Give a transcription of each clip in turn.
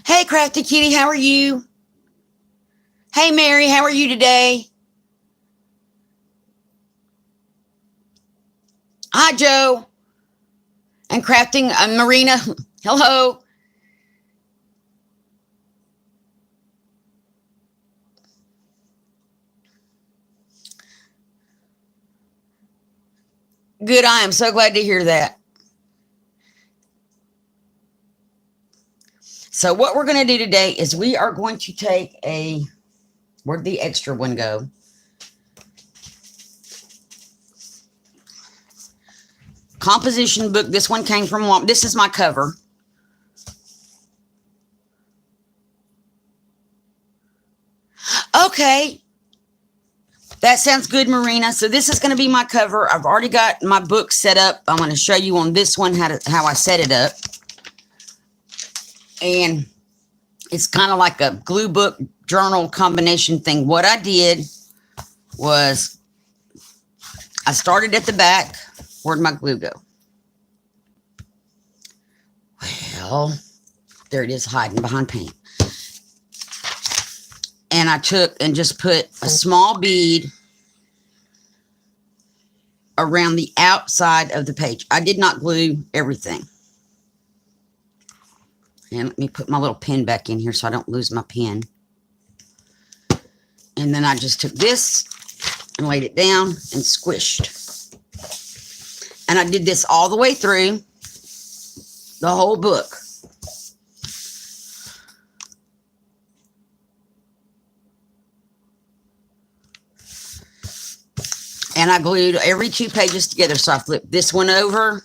Hey, Crafty Kitty, how are you? Hey, Mary, how are you today? Hi, Joe. And Crafting Marina. Hello. Good, I am so glad to hear that. So, what we're going to do today is we are going to take a, where'd the extra one go? Composition book. This one came from Walmart. This is my cover. Okay, that sounds good, Marina. So this is going to be my cover. I've already got my book set up. I'm going to show you on this one how I set it up. And it's kind of like a glue book journal combination thing. What I did was I started at the back. Where'd my glue go? Well, there it is, hiding behind paint. And I took and just put a small bead around the outside of the page. I did not glue everything. And let me put my little pen back in here so I don't lose my pen. And then I just took this and laid it down and squished. And I did this all the way through the whole book. And I glued every 2 pages together. So I flipped this one over.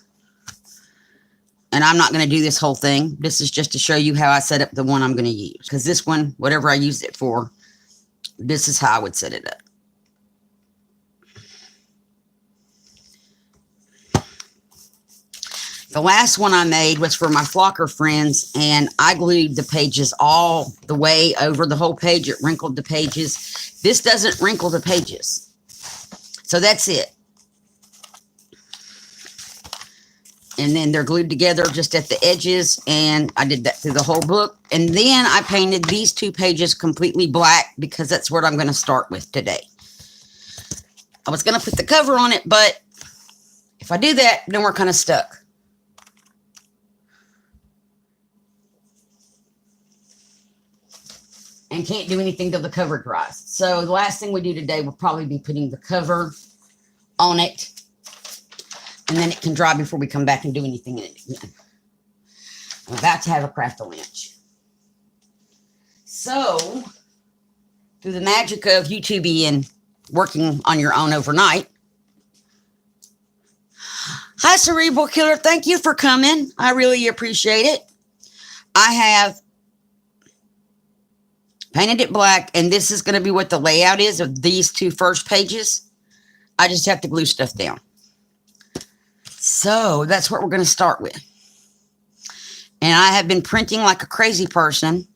And I'm not going to do this whole thing. This is just to show you how I set up the one I'm going to use. Because this one, whatever I used it for, this is how I would set it up. The last one I made was for my flocker friends, and I glued the pages all the way over the whole page. It wrinkled the pages. This doesn't wrinkle the pages. So that's it. And then they're glued together just at the edges, and I did that through the whole book. And then I painted these 2 pages completely black because that's what I'm going to start with today. I was going to put the cover on it, but if I do that, then we're kind of stuck. And can't do anything till the cover dries. So the last thing we do today will probably be putting the cover on it. And then it can dry before we come back and do anything in it again. I'm about to have a craft-a-lunch. So, through the magic of YouTube and working on your own overnight. Hi, Cerebral Killer. Thank you for coming. I really appreciate it. I have painted it black, and this is going to be what the layout is of these 2 first pages. I just have to glue stuff down. So that's what we're going to start with. And I have been printing like a crazy person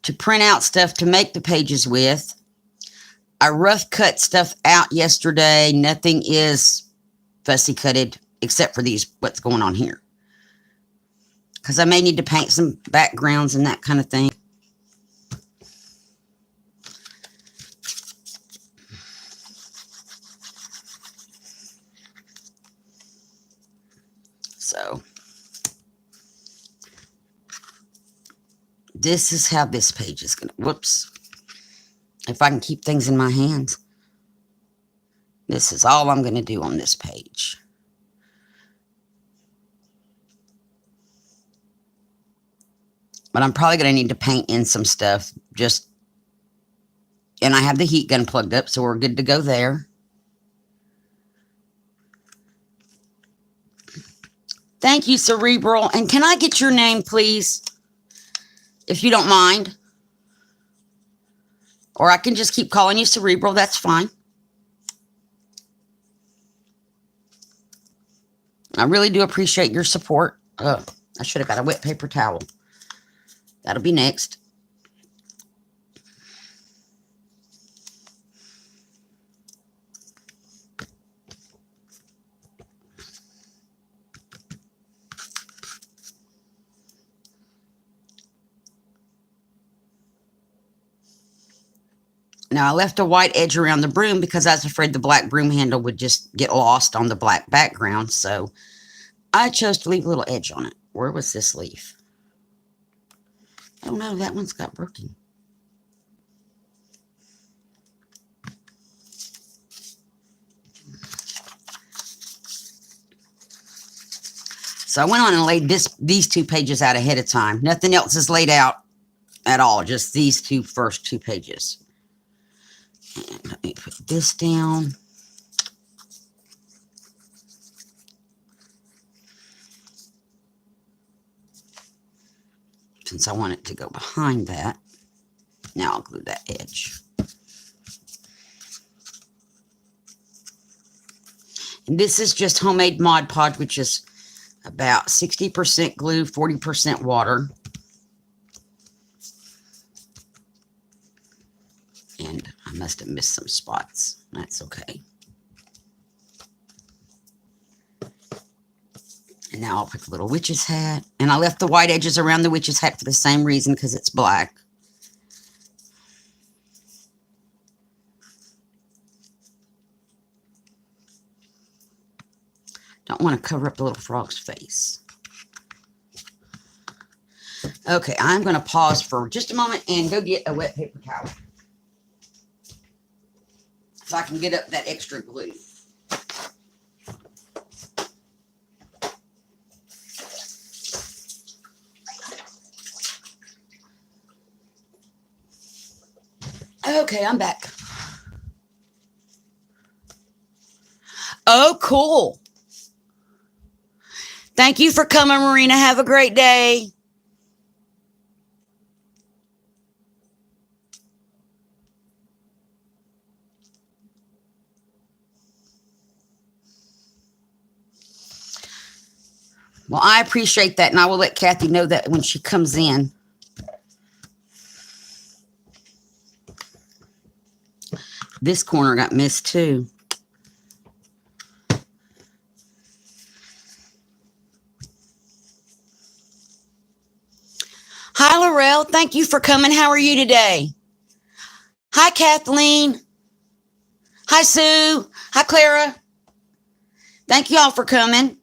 to print out stuff to make the pages with. I rough cut stuff out yesterday. Nothing is fussy cutted except for these, what's going on here. Because I may need to paint some backgrounds and that kind of thing. So this is how this page is going to, whoops. If I can keep things in my hands. This is all I'm going to do on this page. But I'm probably going to need to paint in some stuff. And I have the heat gun plugged up, so we're good to go there. Thank you, Cerebral. And can I get your name, please? If you don't mind. Or I can just keep calling you Cerebral. That's fine. I really do appreciate your support. Oh, I should have got a wet paper towel. That'll be next. Now, I left a white edge around the broom because I was afraid the black broom handle would just get lost on the black background. So I chose to leave a little edge on it. Where was this leaf? Oh no, that one's got broken. So I went on and laid these 2 pages out ahead of time. Nothing else is laid out at all, just these first two pages. And let me put this down. Since I want it to go behind that, now I'll glue that edge. And this is just homemade Mod Podge, which is about 60% glue, 40% water. And I must have missed some spots. That's okay. And now I'll put the little witch's hat. And I left the white edges around the witch's hat for the same reason, because it's black. Don't want to cover up the little frog's face. Okay, I'm going to pause for just a moment and go get a wet paper towel, so I can get up that extra glue. Okay, I'm back. Oh, cool. Thank you for coming, Marina. Have a great day. Well, I appreciate that, and I will let Kathy know that when she comes in. This corner got missed too. Hi, Laurel. Thank you for coming. How are you today? Hi, Kathleen. Hi, Sue. Hi, Clara. Thank you all for coming.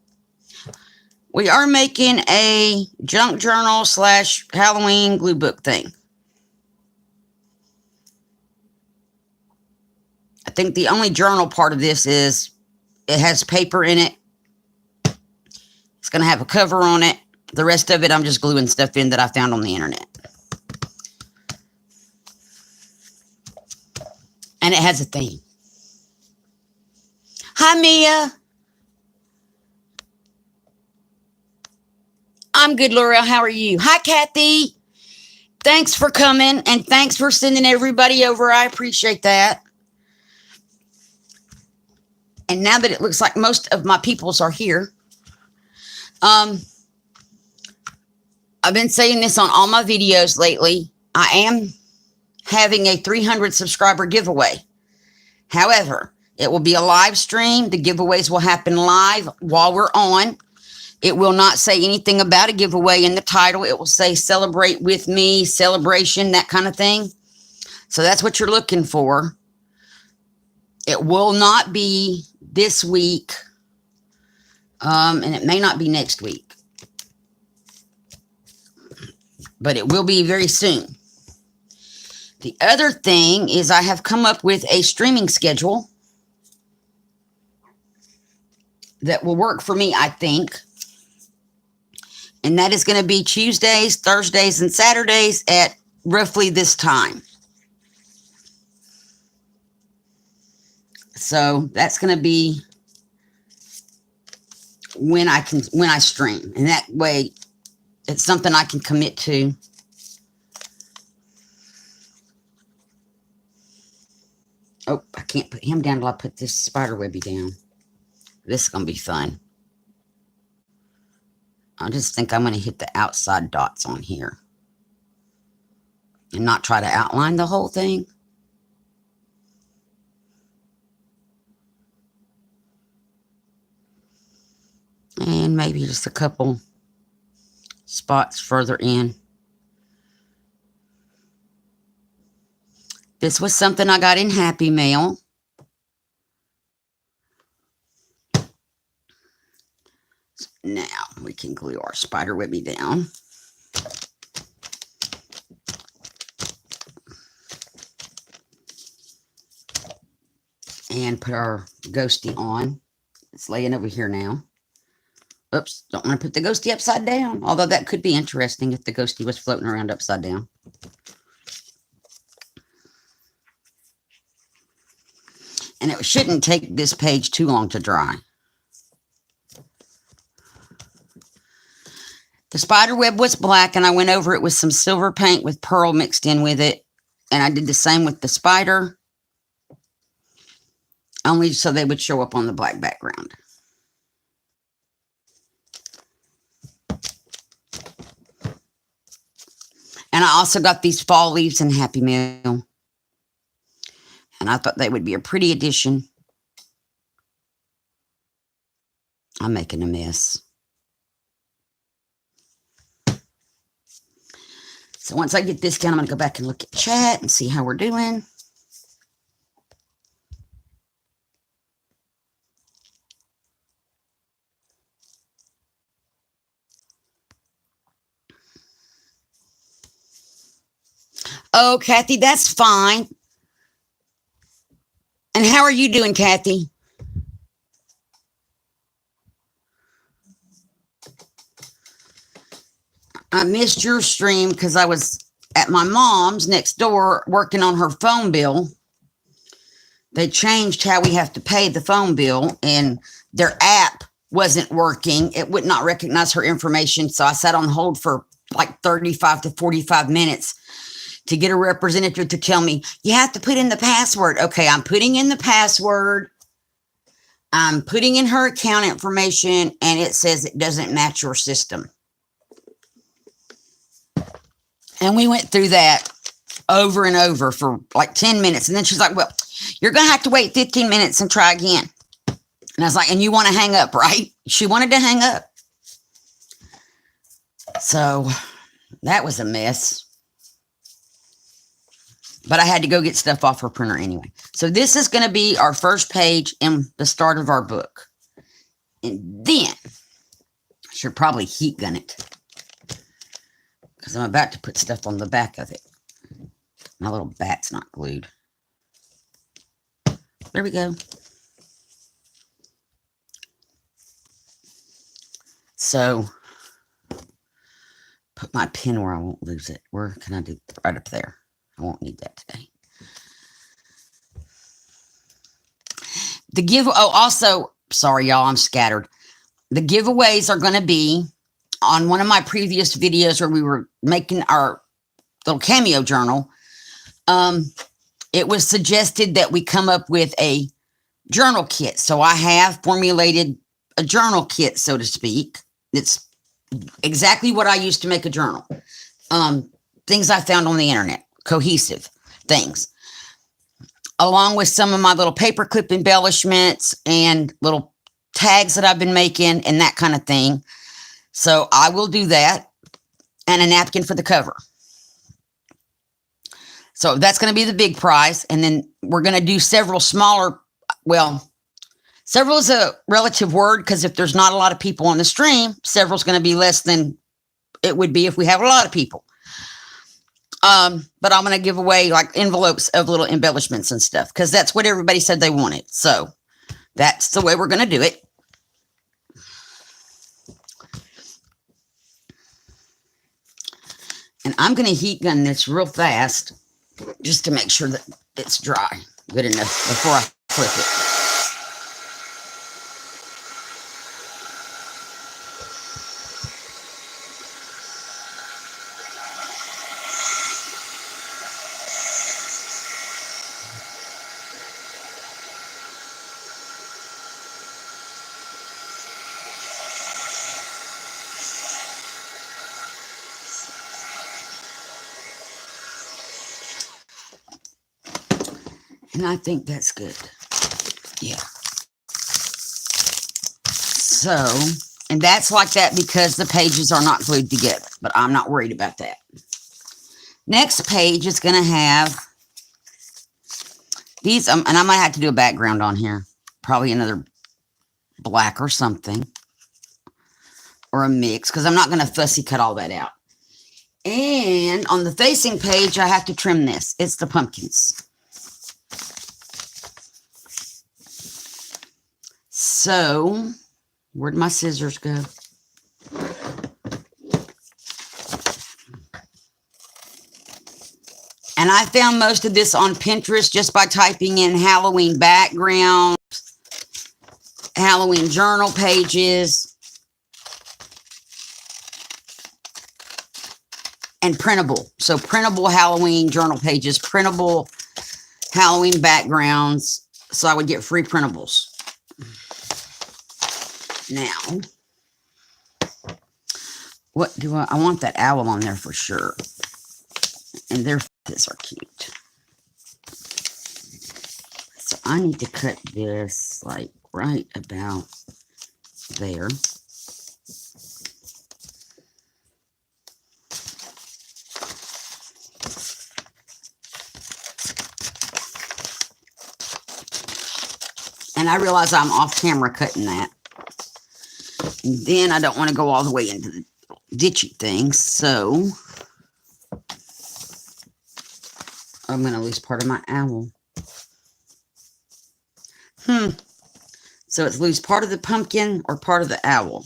We are making a junk journal / Halloween glue book thing. I think the only journal part of this is it has paper in it. It's going to have a cover on it. The rest of it, I'm just gluing stuff in that I found on the internet. And it has a theme. Hi, Mia. I'm good, Laurel. How are you? Hi, Kathy. Thanks for coming, and thanks for sending everybody over. I appreciate that. And now that it looks like most of my peoples are here, I've been saying this on all my videos lately. I am having a 300 subscriber giveaway. However, it will be a live stream. The giveaways will happen live while we're on. It will not say anything about a giveaway in the title. It will say celebrate with me, celebration, that kind of thing. So that's what you're looking for. It will not be this week, and it may not be next week. But it will be very soon. The other thing is I have come up with a streaming schedule that will work for me, I think. And that is going to be Tuesdays, Thursdays, and Saturdays at roughly this time. So that's going to be when I stream. And that way it's something I can commit to. Oh, I can't put him down till I put this spider webby down. This is going to be fun. I just think I'm going to hit the outside dots on here and not try to outline the whole thing. And maybe just a couple spots further in. This was something I got in Happy Mail. Now we can glue our spider webby down. And put our ghosty on. It's laying over here now. Oops, don't want to put the ghosty upside down. Although that could be interesting if the ghosty was floating around upside down. And it shouldn't take this page too long to dry. The spider web was black, and I went over it with some silver paint with pearl mixed in with it. And I did the same with the spider, only so they would show up on the black background. And I also got these fall leaves in Happy Mail. And I thought they would be a pretty addition. I'm making a mess. So once I get this down, I'm going to go back and look at chat and see how we're doing. Oh, Kathy, that's fine. And how are you doing, Kathy? I missed your stream because I was at my mom's next door working on her phone bill. They changed how we have to pay the phone bill, and their app wasn't working. It would not recognize her information. So I sat on hold for like 35 to 45 minutes to get a representative to tell me, you have to put in the password. Okay, I'm putting in the password. I'm putting in her account information, and it says it doesn't match your system. And we went through that over and over for like 10 minutes. And then she's like, well, you're going to have to wait 15 minutes and try again. And I was like, and you want to hang up, right? She wanted to hang up. So that was a mess. But I had to go get stuff off her printer anyway. So this is going to be our first page in the start of our book. And then I should probably heat gun it, because I'm about to put stuff on the back of it. My little bat's not glued. There we go. So, put my pen where I won't lose it. Where can I do? Right up there. I won't need that today. Also, sorry, y'all, I'm scattered. The giveaways are going to be on one of my previous videos where we were making our little cameo journal. It was suggested that we come up with a journal kit. So I have formulated a journal kit, so to speak. It's exactly what I used to make a journal. Things I found on the internet, cohesive things, along with some of my little paperclip embellishments and little tags that I've been making and that kind of thing. So I will do that, and a napkin for the cover. So that's going to be the big prize. And then we're going to do several smaller, well, several is a relative word, because if there's not a lot of people on the stream, several is going to be less than it would be if we have a lot of people. But I'm going to give away like envelopes of little embellishments and stuff, because that's what everybody said they wanted. So that's the way we're going to do it. And I'm going to heat gun this real fast just to make sure that it's dry good enough before I flip it. And I think that's good. Yeah. So, and that's like that because the pages are not glued together, but I'm not worried about that. Next page is going to have These, and I might have to do a background on here. Probably another black or something. Or a mix, because I'm not going to fussy cut all that out. And on the facing page, I have to trim this. It's the pumpkins. So, where'd my scissors go? And I found most of this on Pinterest just by typing in Halloween background, Halloween journal pages, and printable. So printable Halloween journal pages, printable Halloween backgrounds. So I would get free printables. Now, what do I want that owl on there for sure. And their faces are cute. So I need to cut this like right about there. And I realize I'm off camera cutting that. And then I don't want to go all the way into the ditchy things, so I'm going to lose part of my owl. So it's lose part of the pumpkin or part of the owl.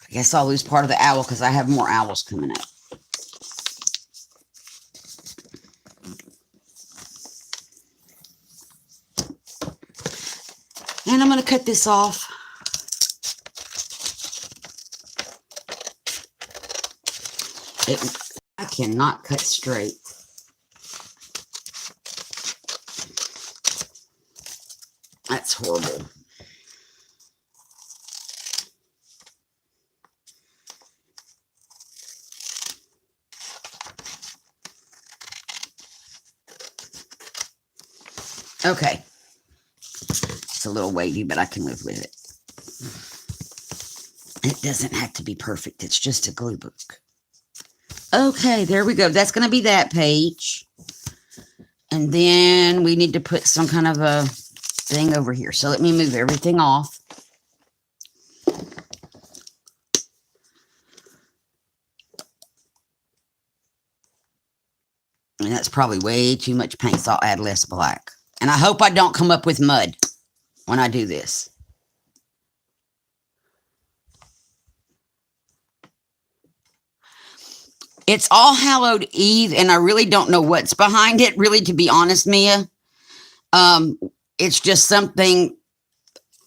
I guess I'll lose part of the owl because I have more owls coming up. And I'm going to cut this off. I cannot cut straight. That's horrible. Okay. It's a little wavy, but I can live with it. It doesn't have to be perfect. It's just a glue book. Okay, there we go. That's going to be that page. And then we need to put some kind of a thing over here. So let me move everything off. And that's probably way too much paint, so I'll add less black. And I hope I don't come up with mud when I do this. It's All Hallowed Eve, and I really don't know what's behind it, really, to be honest, Mia. It's just something,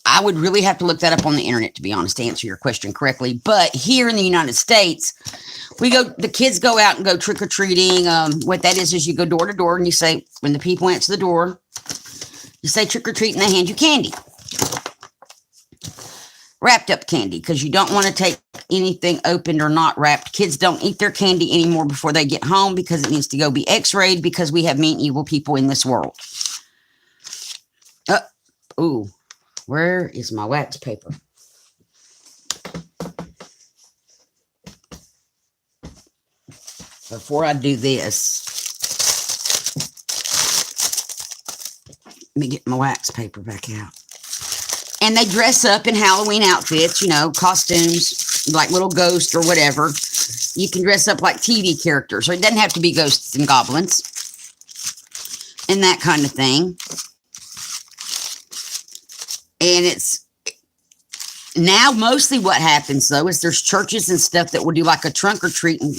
I would really have to look that up on the internet, to be honest, to answer your question correctly. But here in the United States, the kids go out and go trick-or-treating. What that is you go door to door, and you say, when the people answer the door, you say trick-or-treat, and they hand you candy. Wrapped up candy, because you don't want to take anything opened or not wrapped. Kids don't eat their candy anymore before they get home because it needs to go be x-rayed because we have mean, evil people in this world. Ooh, where is my wax paper? Before I do this, let me get my wax paper back out. And they dress up in Halloween outfits, you know, costumes, like little ghosts or whatever. You can dress up like TV characters, or it doesn't have to be ghosts and goblins and that kind of thing. And it's now mostly what happens, though, is there's churches and stuff that will do like a trunk or treat, and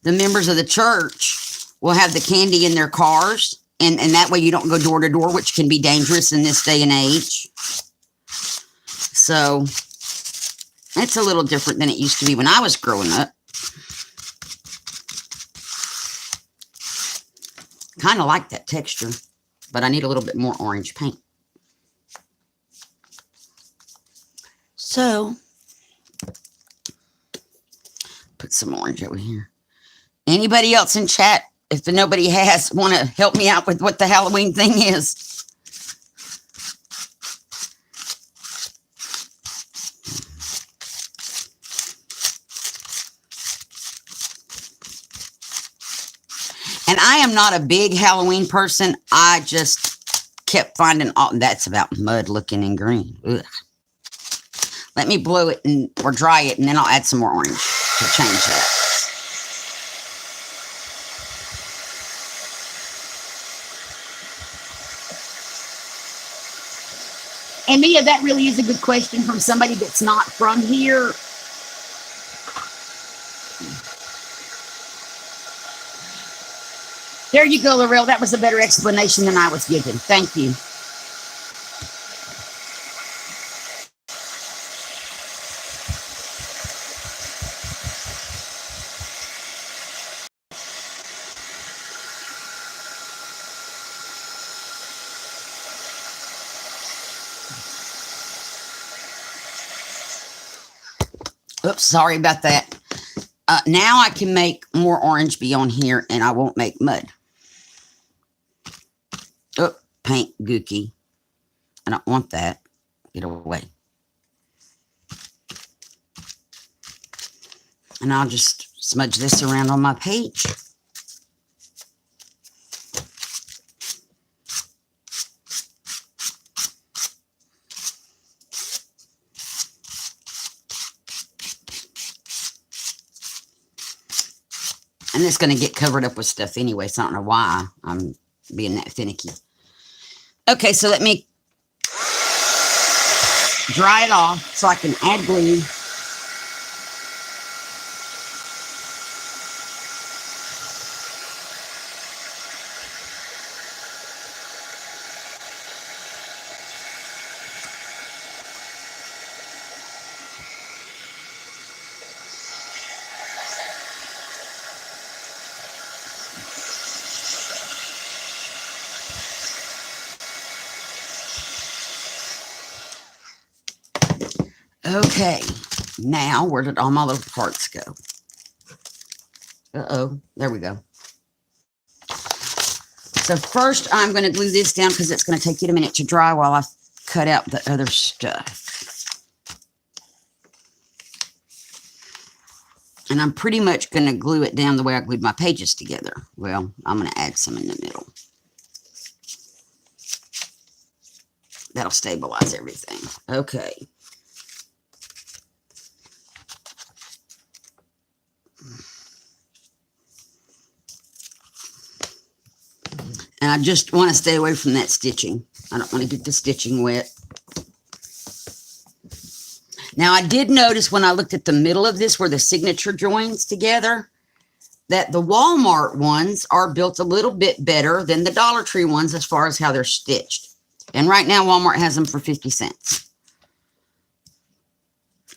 the members of the church will have the candy in their cars, and that way you don't go door to door, which can be dangerous in this day and age. So it's a little different than it used to be when I was growing up. Kind of like that texture, but I need a little bit more orange paint. So put some orange over here. Anybody else in chat, if nobody has, want to help me out with what the Halloween thing is? And I am not a big Halloween person. I just kept finding, oh, that's about mud looking and green. Ugh. Let me blow it or dry it, and then I'll add some more orange to change that. And Mia, that really is a good question from somebody that's not from here. There you go, Lorel. That was a better explanation than I was giving. Thank you. Oops, sorry about that. Now I can make more orange be on here, and I won't make mud. Oh, paint gooky. I don't want that. Get away. And I'll just smudge this around on my page. And it's going to get covered up with stuff anyway, so I don't know why I'm being that finicky. Okay, so let me dry it off so I can add glue. Okay, now where did all my little parts go? Uh-oh, there we go. So first I'm going to glue this down because it's going to take it a minute to dry while I cut out the other stuff. And I'm pretty much going to glue it down the way I glued my pages together. Well, I'm going to add some in the middle. That'll stabilize everything. Okay. And I just want to stay away from that stitching. I don't want to get the stitching wet. Now, I did notice when I looked at the middle of this where the signature joins together, that the Walmart ones are built a little bit better than the Dollar Tree ones as far as how they're stitched. And right now, Walmart has them for 50 cents.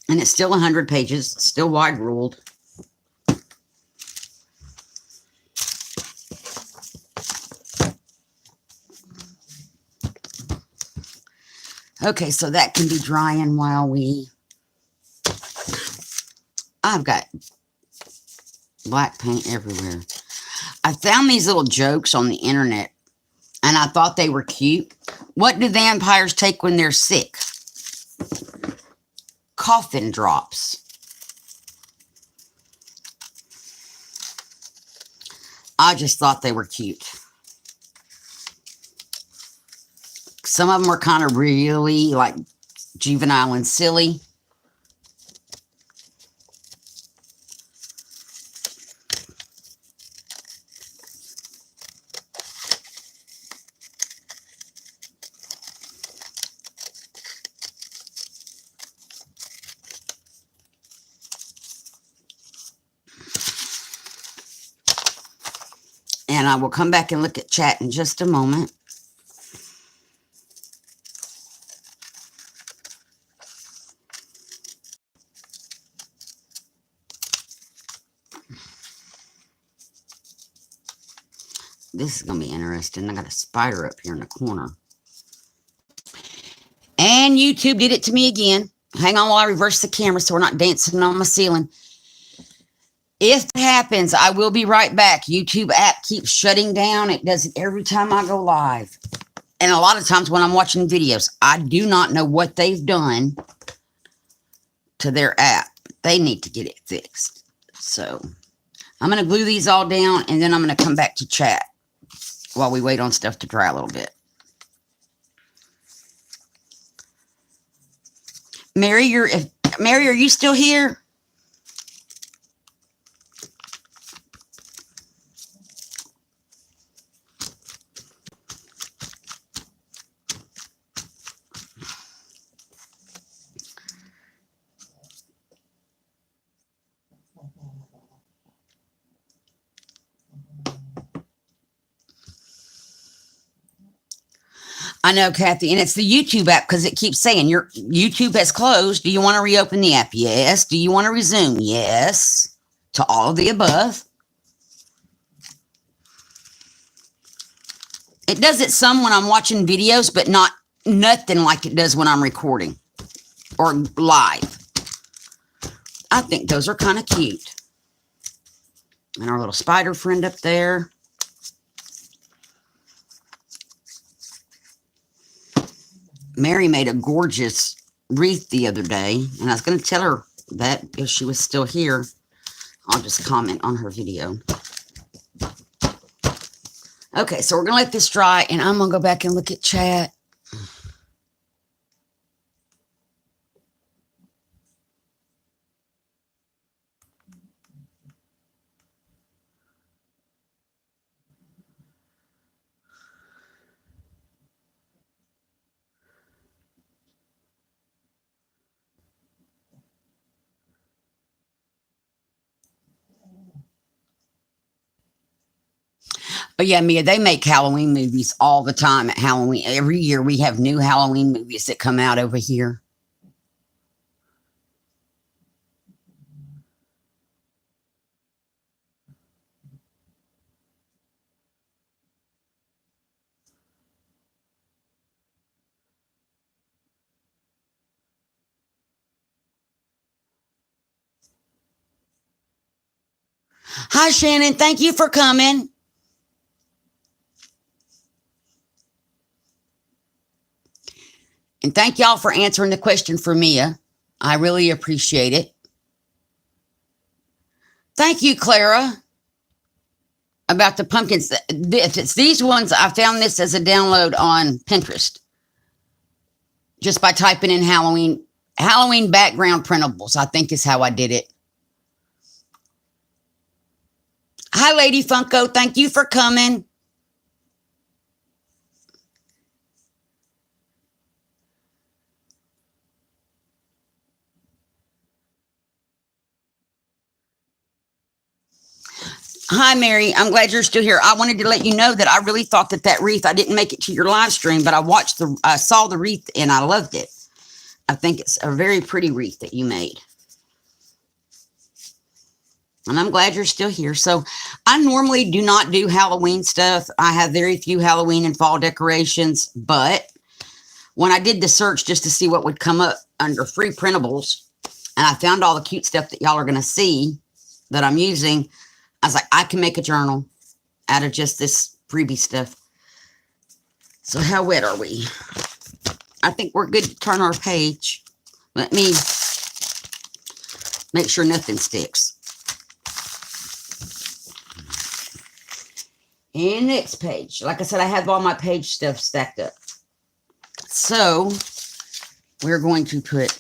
And it's still 100 pages, still wide ruled. Okay, so that can be drying while I've got black paint everywhere. I found these little jokes on the internet, and I thought they were cute. What do vampires take when they're sick? Coffin drops. I just thought they were cute. Some of them are kind of really like juvenile and silly. And I will come back and look at chat in just a moment. This is going to be interesting. I got a spider up here in the corner. And YouTube did it to me again. Hang on while I reverse the camera so we're not dancing on my ceiling. If it happens, I will be right back. YouTube app keeps shutting down. It does it every time I go live. And a lot of times when I'm watching videos, I do not know what they've done to their app. They need to get it fixed. So I'm going to glue these all down, and then I'm going to come back to chat while we wait on stuff to dry a little bit. Mary, Mary, are you still here? I know, Kathy, and it's the YouTube app because it keeps saying your YouTube has closed. Do you want to reopen the app? Yes. Do you want to resume? Yes. To all of the above. It does it some when I'm watching videos, but nothing like it does when I'm recording or live. I think those are kind of cute. And our little spider friend up there. Mary made a gorgeous wreath the other day, and I was going to tell her that if she was still here. I'll just comment on her video. Okay, so we're going to let this dry, and I'm going to go back and look at chat. But yeah, Mia, they make Halloween movies all the time at Halloween. Every year we have new Halloween movies that come out over here. Hi, Shannon. Thank you for coming. And thank y'all for answering the question for Mia. I really appreciate it. Thank you, Clara, about the pumpkins. It's these ones. I found this as a download on Pinterest just by typing in Halloween background printables, I think is how I did it. Hi, Lady Funko. Thank you for coming. Hi, Mary. I'm glad you're still here. I wanted to let you know that I really thought that wreath, I didn't make it to your live stream, but I saw the wreath and I loved it. I think it's a very pretty wreath that you made. And I'm glad you're still here. So I normally do not do Halloween stuff. I have very few Halloween and fall decorations, but when I did the search just to see what would come up under free printables, and I found all the cute stuff that y'all are going to see that I'm using, I was like, I can make a journal out of just this freebie stuff. So how wet are we? I think we're good to turn our page. Let me make sure nothing sticks. And next page. Like I said, I have all my page stuff stacked up. So we're going to put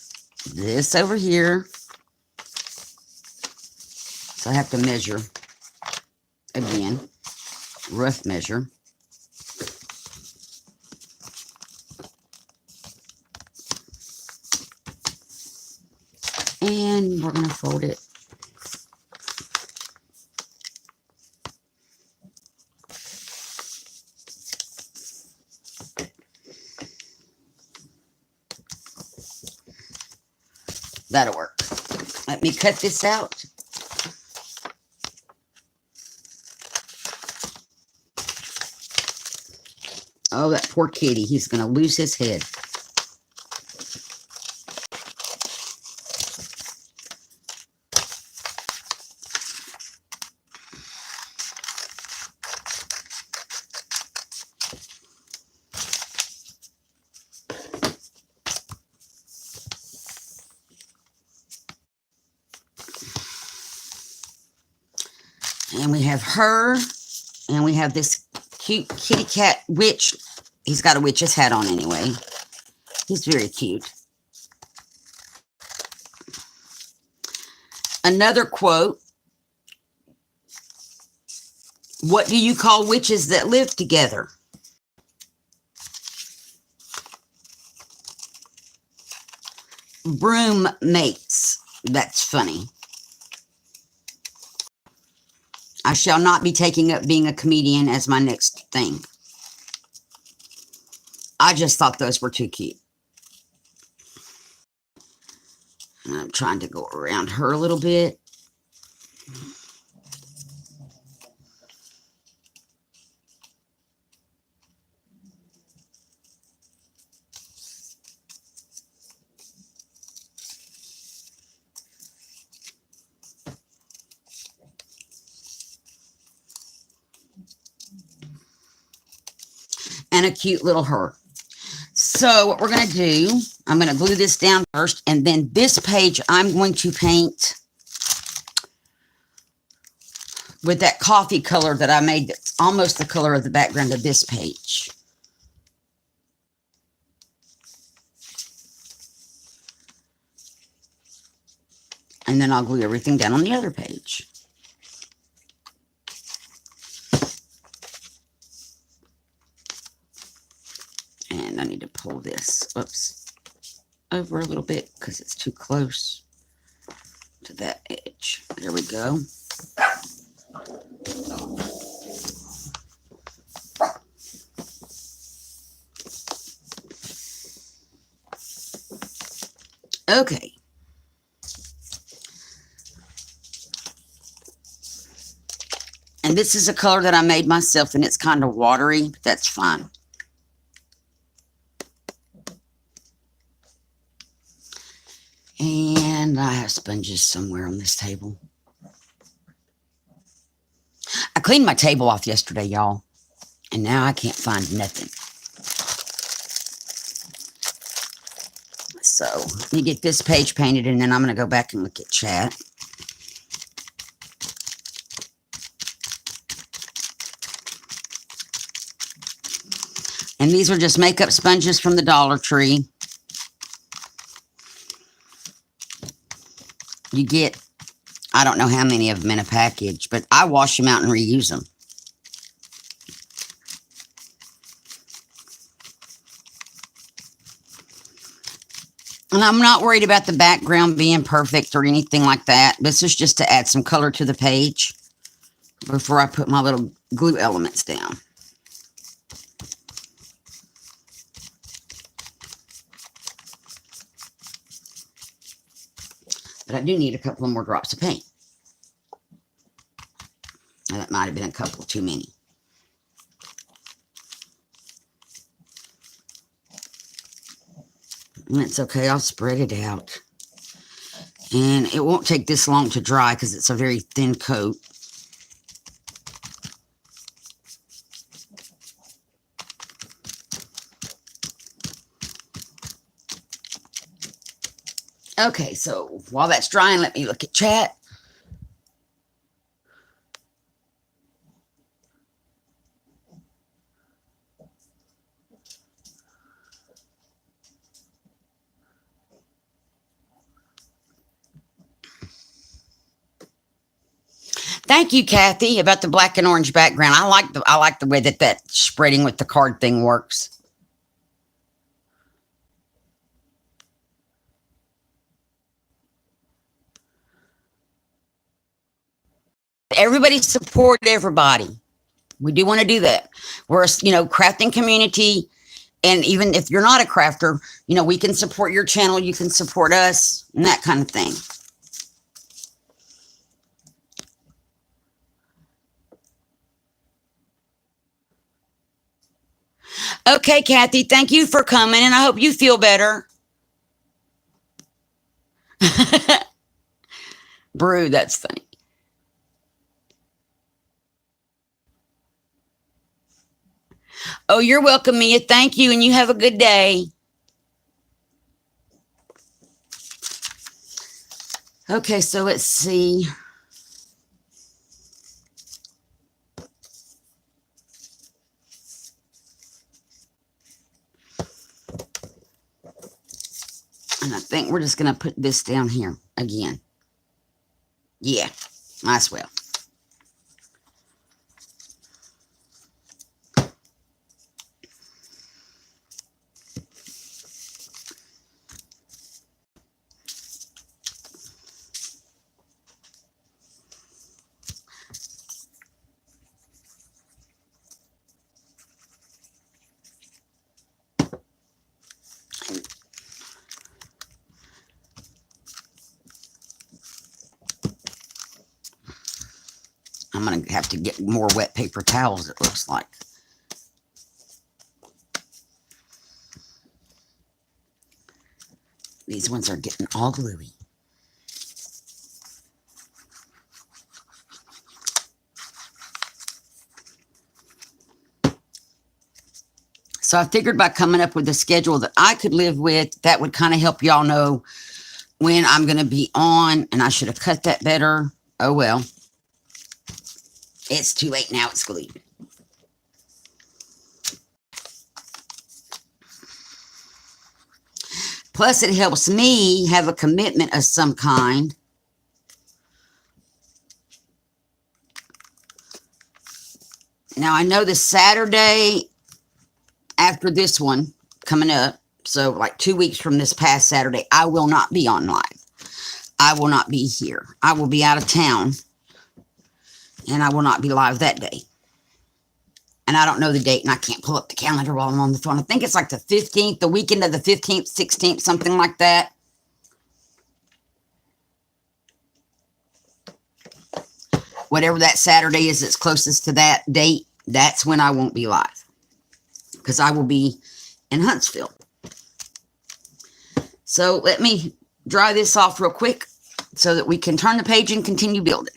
this over here. So I have to measure again, rough measure. And we're going to fold it. That'll work. Let me cut this out. Oh, that poor kitty. He's going to lose his head. And we have her. And we have this cute kitty cat witch. He's got a witch's hat on anyway. He's very cute. Another quote. What do you call witches that live together? Broom mates. That's funny. I shall not be taking up being a comedian as my next thing. I just thought those were too cute. And I'm trying to go around her a little bit. And a cute little her. So what we're going to do, I'm going to glue this down first, and then this page I'm going to paint with that coffee color that I made. That's almost the color of the background of this page. And then I'll glue everything down on the other page. And I need to pull this, over a little bit because it's too close to that edge. There we go. Okay. And this is a color that I made myself, and it's kind of watery, but that's fine. And I have sponges somewhere on this table. I cleaned my table off yesterday, y'all. And now I can't find nothing. So let me get this page painted, and then I'm going to go back and look at chat. And these are just makeup sponges from the Dollar Tree. You get, I don't know how many of them in a package, but I wash them out and reuse them. And I'm not worried about the background being perfect or anything like that. This is just to add some color to the page before I put my little glue elements down. But I do need a couple more drops of paint. Now, that might have been a couple too many. And it's okay, I'll spread it out. And it won't take this long to dry because it's a very thin coat. Okay, so while that's drying, let me look at chat. Thank you, Kathy, about the black and orange background. I like the way that spreading with the card thing works. Everybody support everybody. We do want to do that. We're a, crafting community. And even if you're not a crafter, we can support your channel. You can support us and that kind of thing. Okay, Kathy, thank you for coming, and I hope you feel better. Brew, that's funny. Oh, you're welcome, Mia. Thank you, and you have a good day. Okay, so let's see. And I think we're just going to put this down here again. Yeah, might as well. I'm going to have to get more wet paper towels, it looks like. These ones are getting all gluey. So I figured by coming up with a schedule that I could live with, that would kind of help y'all know when I'm going to be on. And I should have cut that better. Oh, well. It's too late now. It's glued. Plus, it helps me have a commitment of some kind. Now, I know the Saturday after this one coming up, so like 2 weeks from this past Saturday, I will not be on live. I will not be here. I will be out of town, and I will not be live that day. And I don't know the date, and I can't pull up the calendar while I'm on the phone. I think it's like the 15th, the weekend of the 15th, 16th, something like that. Whatever that Saturday is that's closest to that date, that's when I won't be live. Because I will be in Huntsville. So let me dry this off real quick so that we can turn the page and continue building.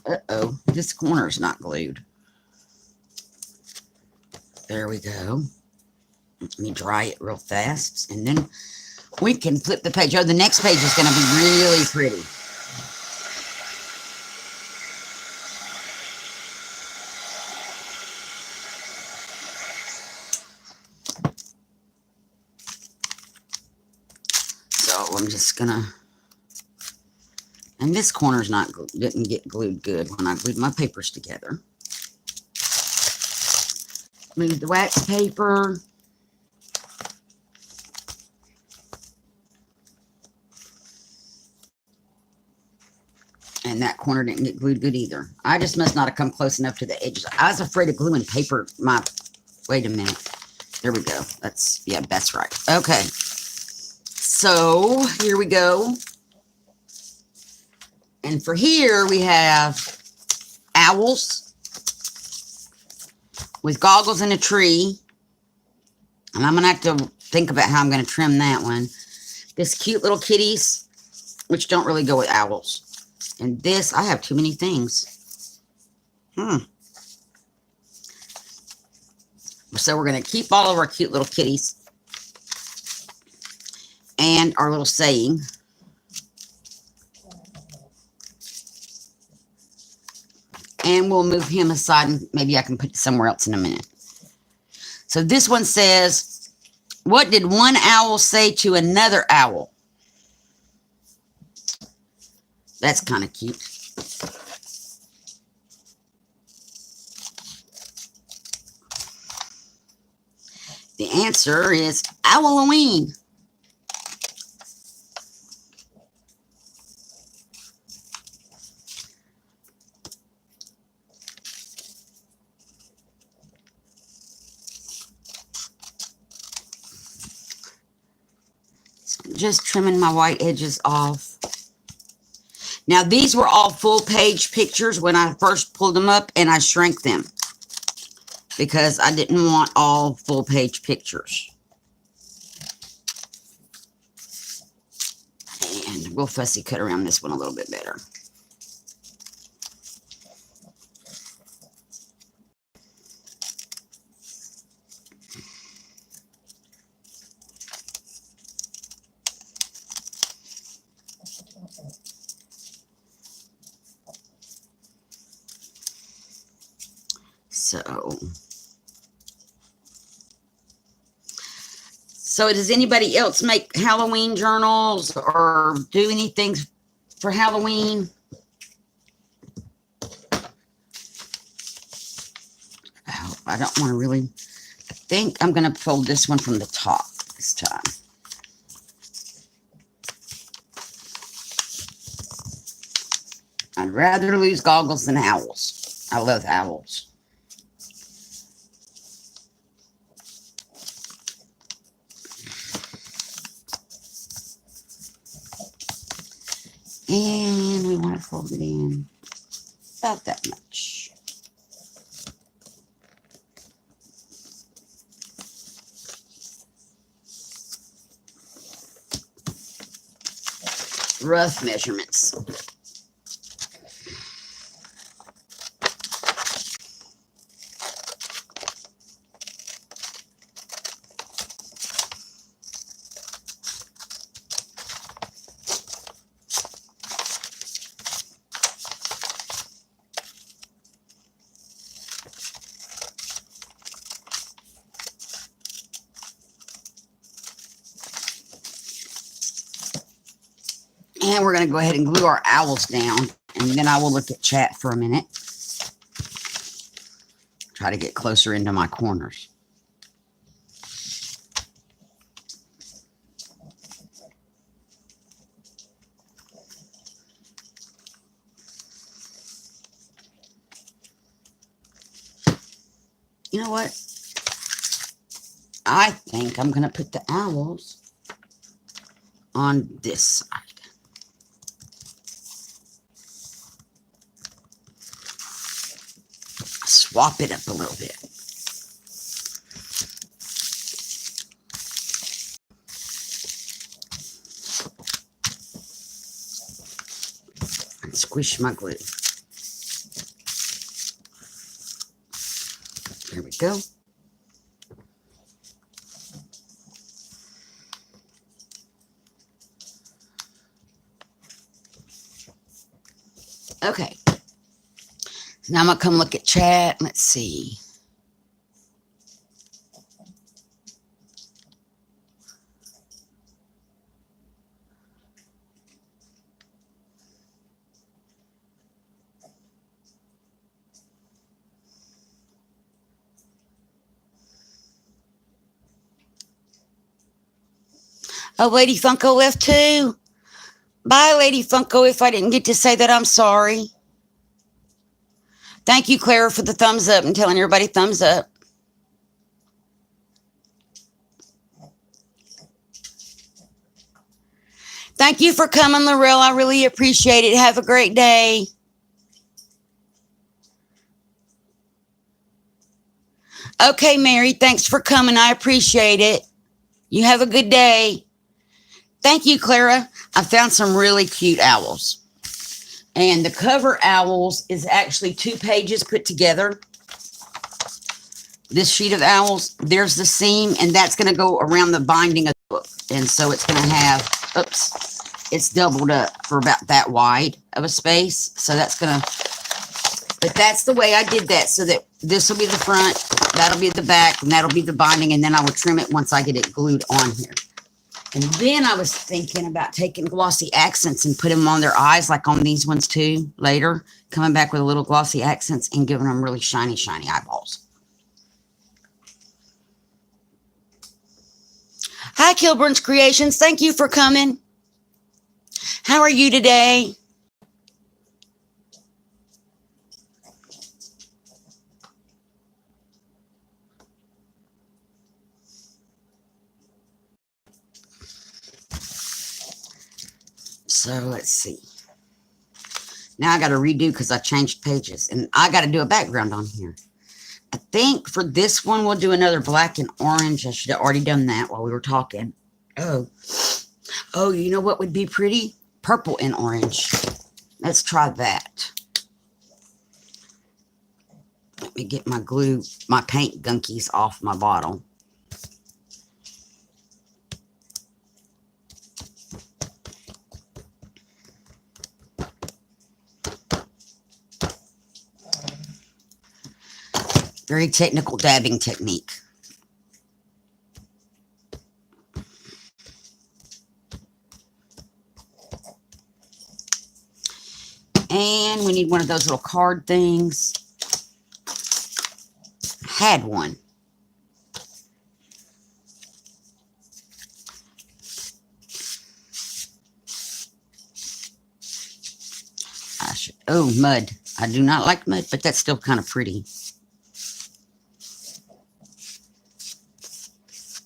Uh-oh, this corner is not glued. There we go. Let me dry it real fast, and then we can flip the page. Oh, the next page is going to be really pretty. So I'm just going to... And this corner's not didn't get glued good when I glued my papers together. Move the wax paper. And that corner didn't get glued good either. I just must not have come close enough to the edges. I was afraid of gluing paper. Wait a minute. There we go. Yeah, that's right. Okay. So here we go. And for here, we have owls with goggles and a tree. And I'm going to have to think about how I'm going to trim that one. This cute little kitties, which don't really go with owls. And this, I have too many things. So we're going to keep all of our cute little kitties. And our little saying. And we'll move him aside, and maybe I can put it somewhere else in a minute. So this one says, what did one owl say to another owl? That's kind of cute. The answer is Halloween. Just trimming my white edges off. Now, these were all full-page pictures when I first pulled them up, and I shrank them because I didn't want all full-page pictures. And we'll fussy cut around this one a little bit better. So does anybody else make Halloween journals or do anything for Halloween? Oh, I don't want to really. I think I'm going to fold this one from the top this time. I'd rather lose goggles than owls. I love owls. And we want to fold it in about that much. Rough measurements. And we're going to go ahead and glue our owls down. And then I will look at chat for a minute. Try to get closer into my corners. You know what? I think I'm going to put the owls on this side. Swap it up a little bit. And squish my glue. There we go. Okay. Now I'm going to come look at chat. Let's see. Oh, Lady Funko left too. Bye, Lady Funko. If I didn't get to say that, I'm sorry. Thank you, Clara, for the thumbs up and telling everybody thumbs up. Thank you for coming, Laurel. I really appreciate it. Have a great day. Okay, Mary, thanks for coming. I appreciate it. You have a good day. Thank you, Clara. I found some really cute owls. And the cover owls is actually 2 pages put together. This sheet of owls, there's the seam, and that's going to go around the binding of the book. And so it's going to have, oops, it's doubled up for about that wide of a space. So that's going to, but that's the way I did that, so that this will be the front, that'll be the back, and that'll be the binding, and then I will trim it once I get it glued on here. And then I was thinking about taking glossy accents and put them on their eyes, like on these ones too, later. Coming back with a little glossy accents and giving them really shiny, shiny eyeballs. Hi, Kilburn's Creations. Thank you for coming. How are you today? So let's see. Now I got to redo because I changed pages. And I got to do a background on here. I think for this one, we'll do another black and orange. I should have already done that while we were talking. Oh, you know what would be pretty? Purple and orange. Let's try that. Let me get my paint gunkies off my bottle. Very technical dabbing technique. And we need one of those little card things. Had one. Oh, mud. I do not like mud, but that's still kind of pretty.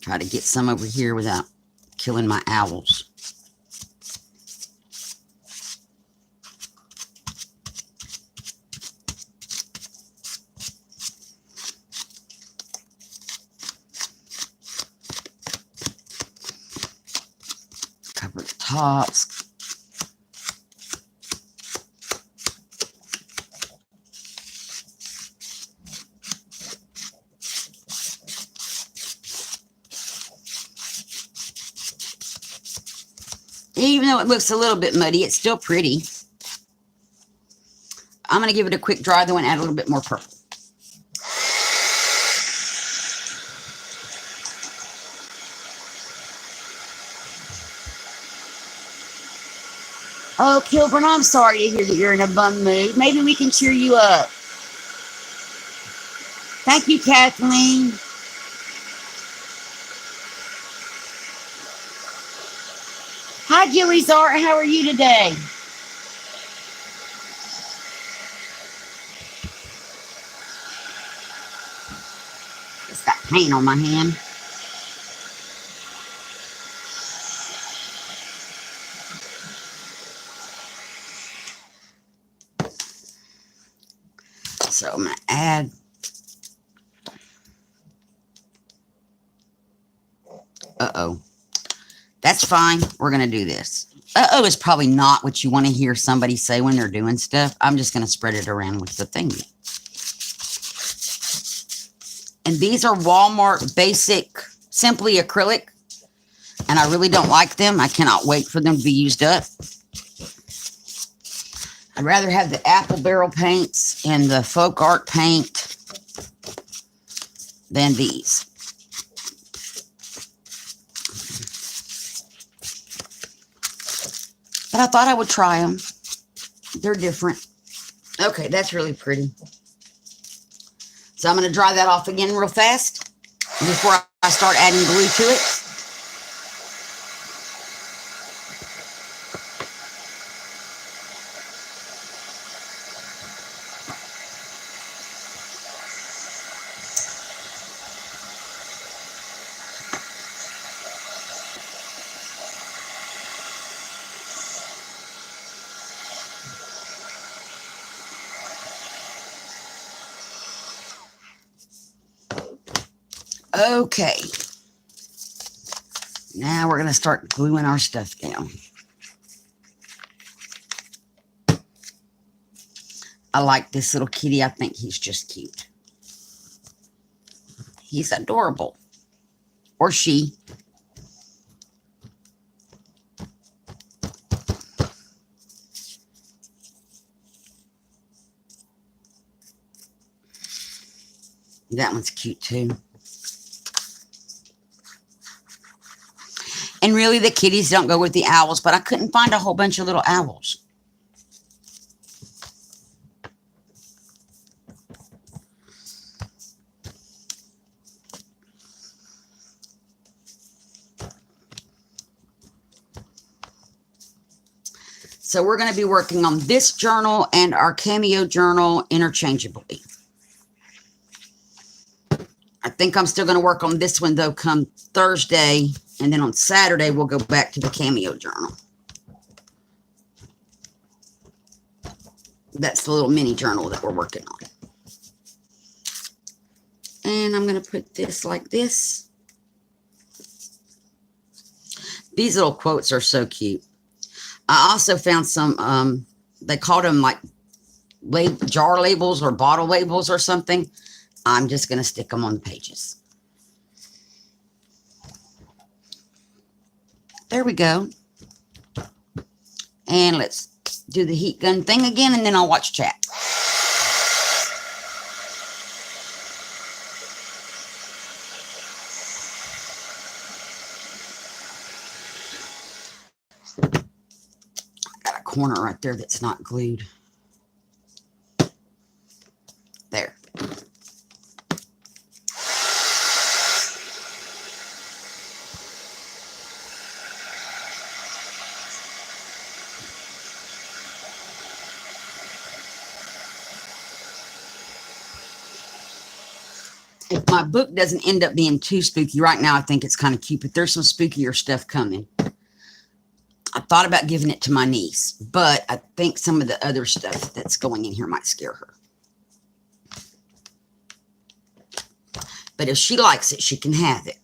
Try to get some over here without killing my owls. Cover the tops. Even though it looks a little bit muddy, it's still pretty. I'm going to give it a quick dry, though, and add a little bit more purple. Oh, Kilburn, I'm sorry to hear that you're in a bum mood. Maybe we can cheer you up. Thank you, Kathleen. Hi, Julie's Art. How are you today? Just got paint on my hand. So I'm going to add. Uh-oh. That's fine. We're going to do this. Uh-oh is probably not what you want to hear somebody say when they're doing stuff. I'm just going to spread it around with the thing. And these are Walmart basic, simply acrylic. And I really don't like them. I cannot wait for them to be used up. I'd rather have the apple barrel paints and the folk art paint than these. But I thought I would try them. They're different. Okay, that's really pretty. So I'm going to dry that off again real fast before I start adding glue to it. Okay. Now we're going to start gluing our stuff down. I like this little kitty. I think he's just cute. He's adorable. Or she. That one's cute too. And really, the kitties don't go with the owls, but I couldn't find a whole bunch of little owls. So we're going to be working on this journal and our Cameo journal interchangeably. I think I'm still going to work on this one, though, come Thursday. And then on Saturday, we'll go back to the Cameo journal. That's the little mini journal that we're working on. And I'm going to put this like this. These little quotes are so cute. I also found some, they called them like jar labels or bottle labels or something. I'm just going to stick them on the pages. There we go. And let's do the heat gun thing again, and then I'll watch chat. Got a corner right there that's not glued. There. If my book doesn't end up being too spooky, right now I think it's kind of cute, but there's some spookier stuff coming. I thought about giving it to my niece, but I think some of the other stuff that's going in here might scare her. But if she likes it, she can have it.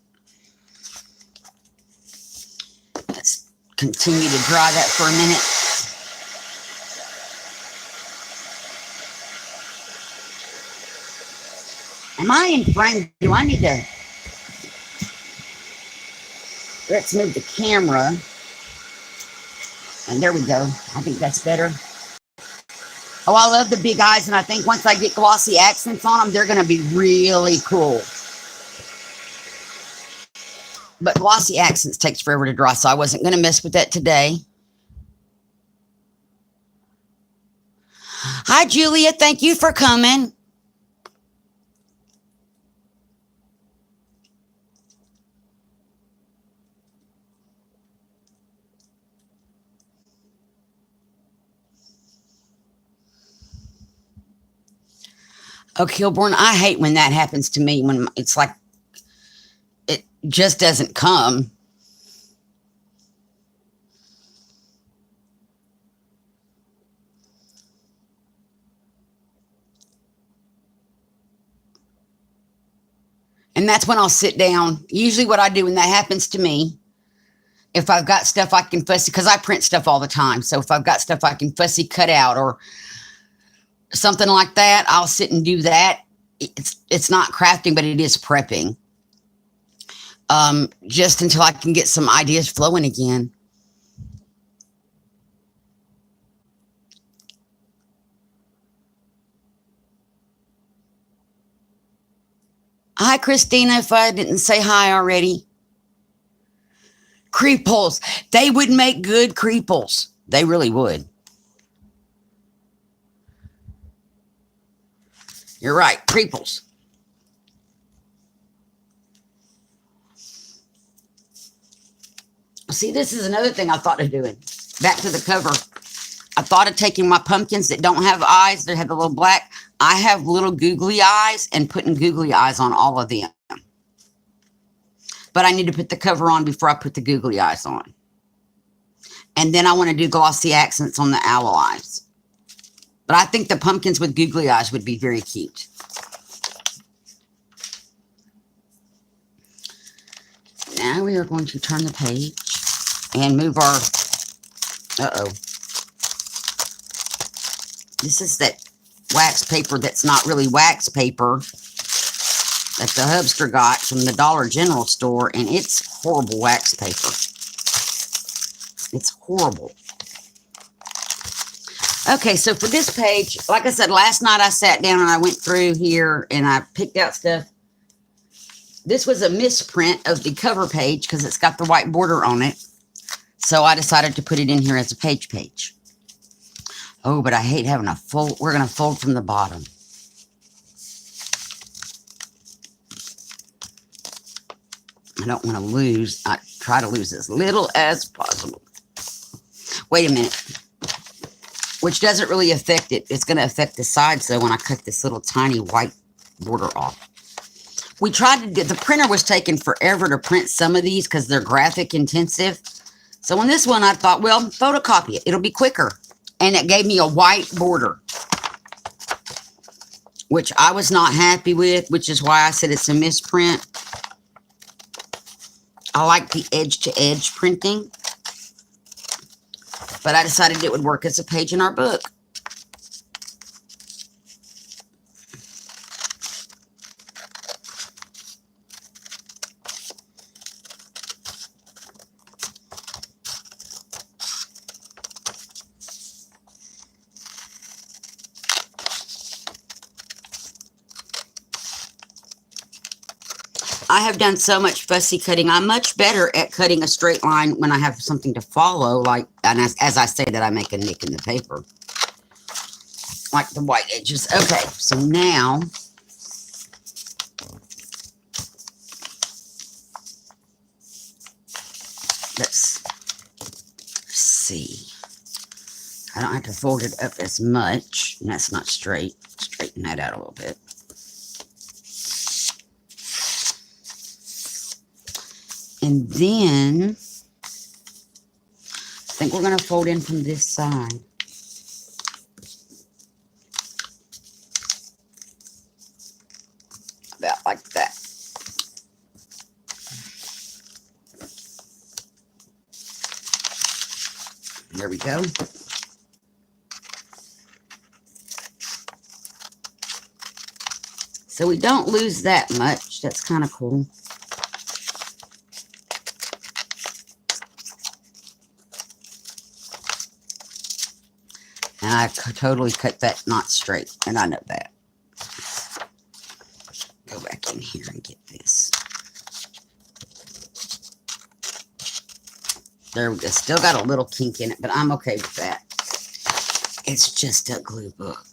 Let's continue to dry that for a minute. Am I in frame? Do I need to? Let's move the camera. And there we go. I think that's better. Oh, I love the big eyes. And I think once I get glossy accents on them, they're going to be really cool. But glossy accents takes forever to dry, so I wasn't going to mess with that today. Hi, Julia. Thank you for coming. Oh, Kilborn, I hate when that happens to me, when it's like it just doesn't come. And that's when I'll sit down. Usually what I do when that happens to me, if I've got stuff I can fussy, because I print stuff all the time. So if I've got stuff I can fussy cut out or something like that, I'll sit and do that. It's not crafting, but it is prepping. Just until I can get some ideas flowing again. Hi, Christina, if I didn't say hi already. Creeples. They would make good creeples. They really would. You're right, creeples. See, this is another thing I thought of doing. Back to the cover. I thought of taking my pumpkins that don't have eyes, that have the little black. I have little googly eyes, and putting googly eyes on all of them. But I need to put the cover on before I put the googly eyes on. And then I want to do glossy accents on the owl eyes. But I think the pumpkins with googly eyes would be very cute. Now we are going to turn the page and move our, This is that wax paper that's not really wax paper that the hubster got from the Dollar General store, and it's horrible wax paper. It's horrible. Okay, so for this page, like I said, last night I sat down and I went through here and I picked out stuff. This was a misprint of the cover page because it's got the white border on it. So I decided to put it in here as a page. Oh, but I hate having a fold. We're going to fold from the bottom. I don't want to lose. I try to lose as little as possible. Wait a minute. Which doesn't really affect it. It's going to affect the sides, though, when I cut this little tiny white border off. We tried to get, the printer was taking forever to print some of these because they're graphic intensive. So on this one, I thought, well, photocopy it. It'll be quicker. And it gave me a white border. which I was not happy with, which is why I said it's a misprint. I like the edge-to-edge printing, but I decided it would work as a page in our book. I have done so much fussy cutting. I'm much better at cutting a straight line when I have something to follow, like, and as I say that, I make a nick in the paper. Like the white edges. Okay, so now, let's see. I don't have to fold it up as much, and that's not straight. Straighten that out a little bit. And then, I think we're going to fold in from this side. About like that. There we go. So we don't lose that much. That's kind of cool. And I totally cut that not straight, and I know that. Go back in here and get this. There we go. Still got a little kink in it, but I'm okay with that. It's just a glue book.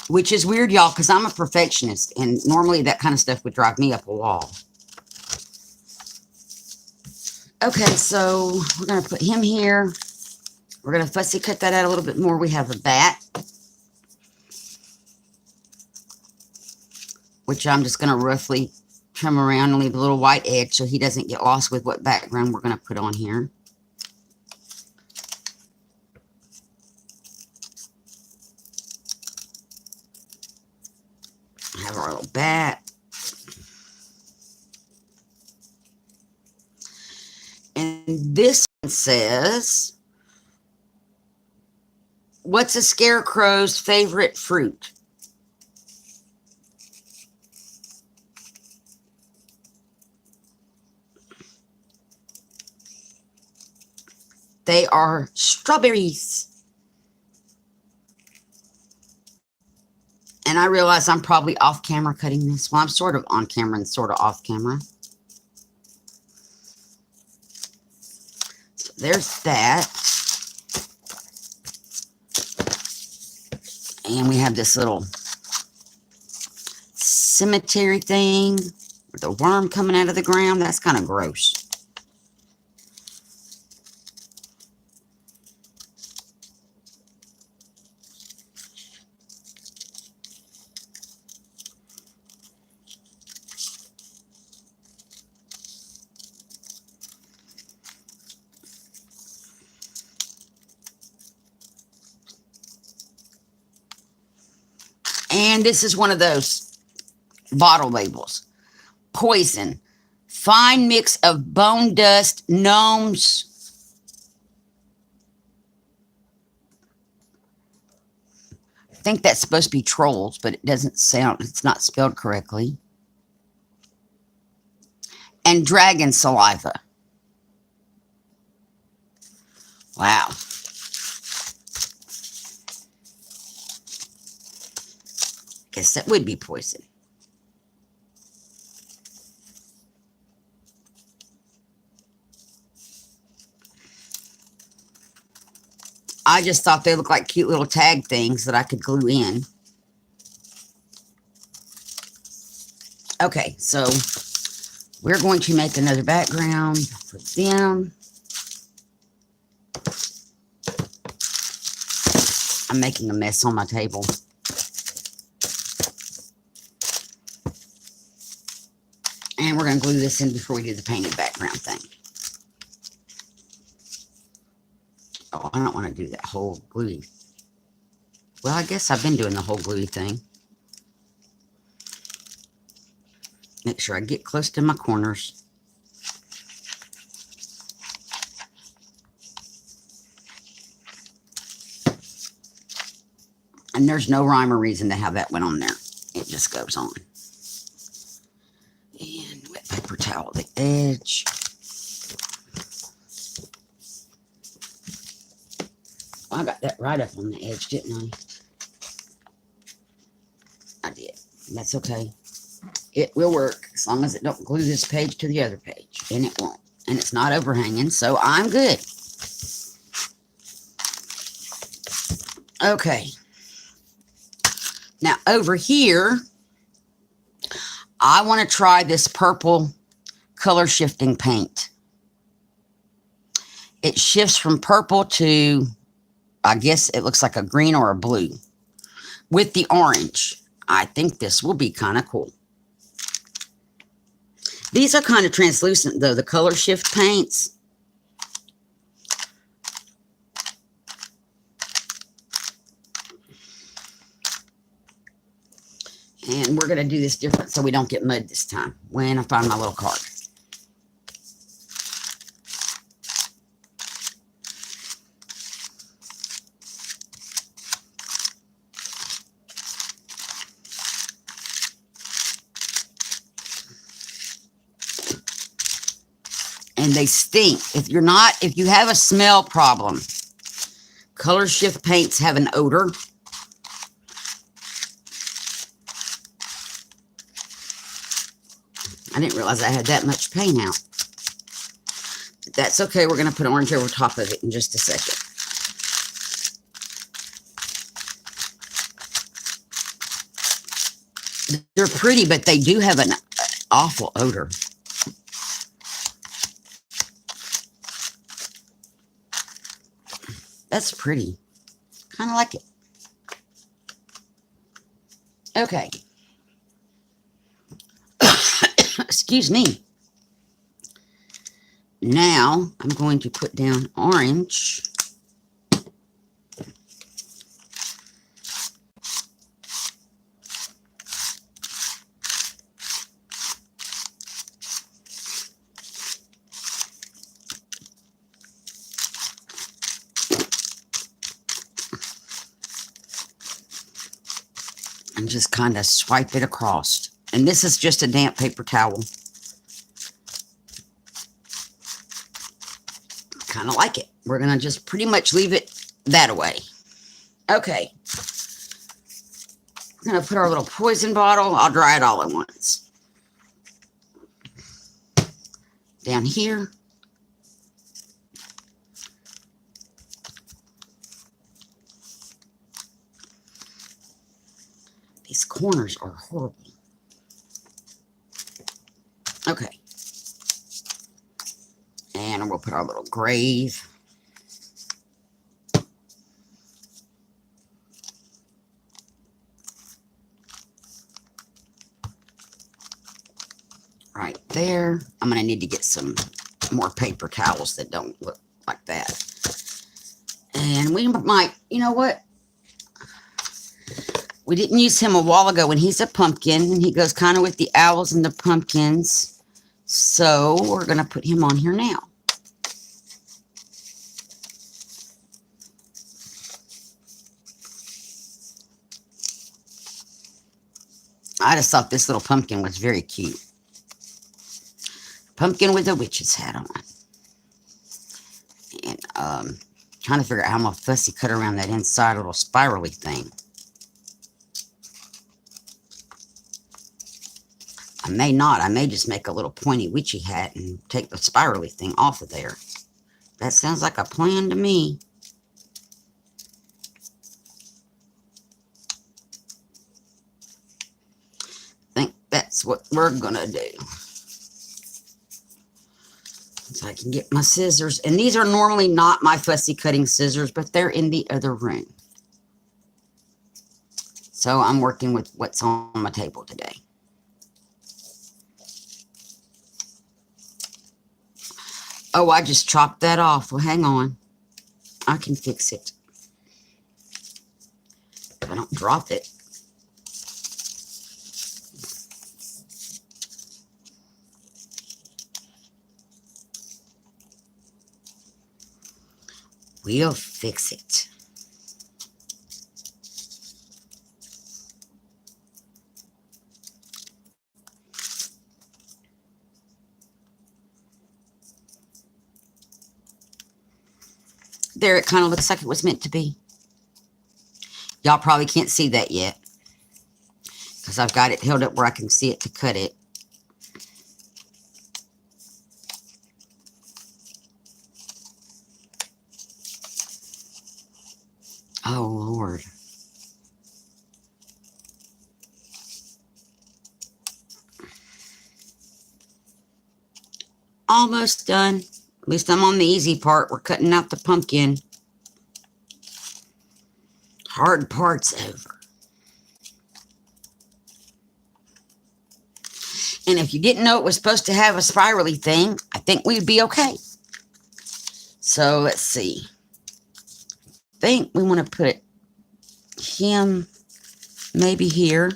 Which is weird, y'all, because I'm a perfectionist, and normally that kind of stuff would drive me up a wall. Okay, so we're going to put him here. We're going to fussy cut that out a little bit more. We have a bat, which I'm just going to roughly trim around and leave a little white edge so he doesn't get lost with what background we're going to put on here. Have our little bat. And this one says, what's a scarecrow's favorite fruit? They are strawberries. And I realize I'm probably off camera cutting this. Well, I'm sort of on camera and sort of off camera. So there's that. And we have this little cemetery thing with a worm coming out of the ground. That's kind of gross. And this is one of those bottle labels. Poison. Fine mix of bone dust, gnomes. I think that's supposed to be trolls, but it doesn't sound, it's not spelled correctly. And dragon saliva. Wow. Guess that would be poison. I just thought they looked like cute little tag things that I could glue in. Okay, so we're going to make another background for them. I'm making a mess on my table. And we're going to glue this in before we do the painted background thing. Oh, I don't want to do that whole gluey. Well, I guess I've been doing the whole gluey thing. Make sure I get close to my corners. And there's no rhyme or reason to have that one on there. It just goes on. And wet paper towel the edge. I got that right up on the edge, didn't I did. That's okay. It will work as long as it don't glue this page to the other page. And it won't. And it's not overhanging, so I'm good. Okay. Now over here, I want to try this purple color shifting paint. It shifts from purple to, I guess it looks like a green or a blue with the orange. I think this will be kind of cool. These are kind of translucent though, the color shift paints. And we're going to do this different so we don't get mud this time when I find my little card. And they stink. If you have a smell problem, color shift paints have an odor. I didn't realize I had that much paint out. But that's okay. We're going to put orange over top of it in just a second. They're pretty, but they do have an awful odor. That's pretty. Kind of like it. Okay. Excuse me. Now I'm going to put down orange. And just kind of swipe it across. And this is just a damp paper towel. Kind of like it. We're going to just pretty much leave it that way. Okay. We're going to put our little poison bottle. I'll dry it all at once. Down here. These corners are horrible. Okay. And we'll put our little grave. Right there. I'm going to need to get some more paper towels that don't look like that. And we might, you know what? We didn't use him a while ago, and he's a pumpkin, and he goes kind of with the owls and the pumpkins. So we're going to put him on here now. I just thought this little pumpkin was very cute. Pumpkin with a witch's hat on. And trying to figure out how I'm going to fussy cut around that inside little spirally thing. I may not. I may just make a little pointy witchy hat and take the spirally thing off of there. That sounds like a plan to me. I think that's what we're going to do. So I can get my scissors. And these are normally not my fussy cutting scissors, but they're in the other room. So I'm working with what's on my table today. Oh, I just chopped that off. Well, hang on. I can fix it. If I don't drop it. We'll fix it. There, it kind of looks like it was meant to be. Y'all probably can't see that yet, because I've got it held up where I can see it to cut it. Oh, Lord. Almost done. At least I'm on the easy part. We're cutting out the pumpkin. Hard part's over. And if you didn't know it was supposed to have a spirally thing, I think we'd be okay. So let's see. I think we want to put him maybe here.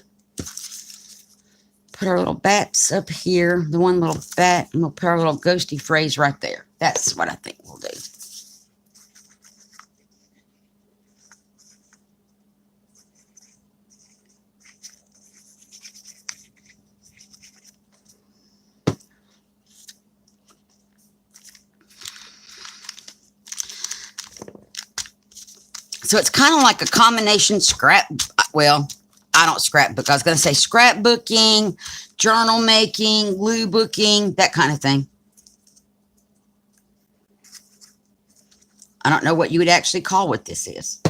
Put our little bats up here. The one little bat, and we'll put our little ghosty phrase right there. That's what I think we'll do. So it's kind of like a combination well, I don't scrapbook. I was going to say scrapbooking, journal making, glue booking, that kind of thing. I don't know what you would actually call what this is.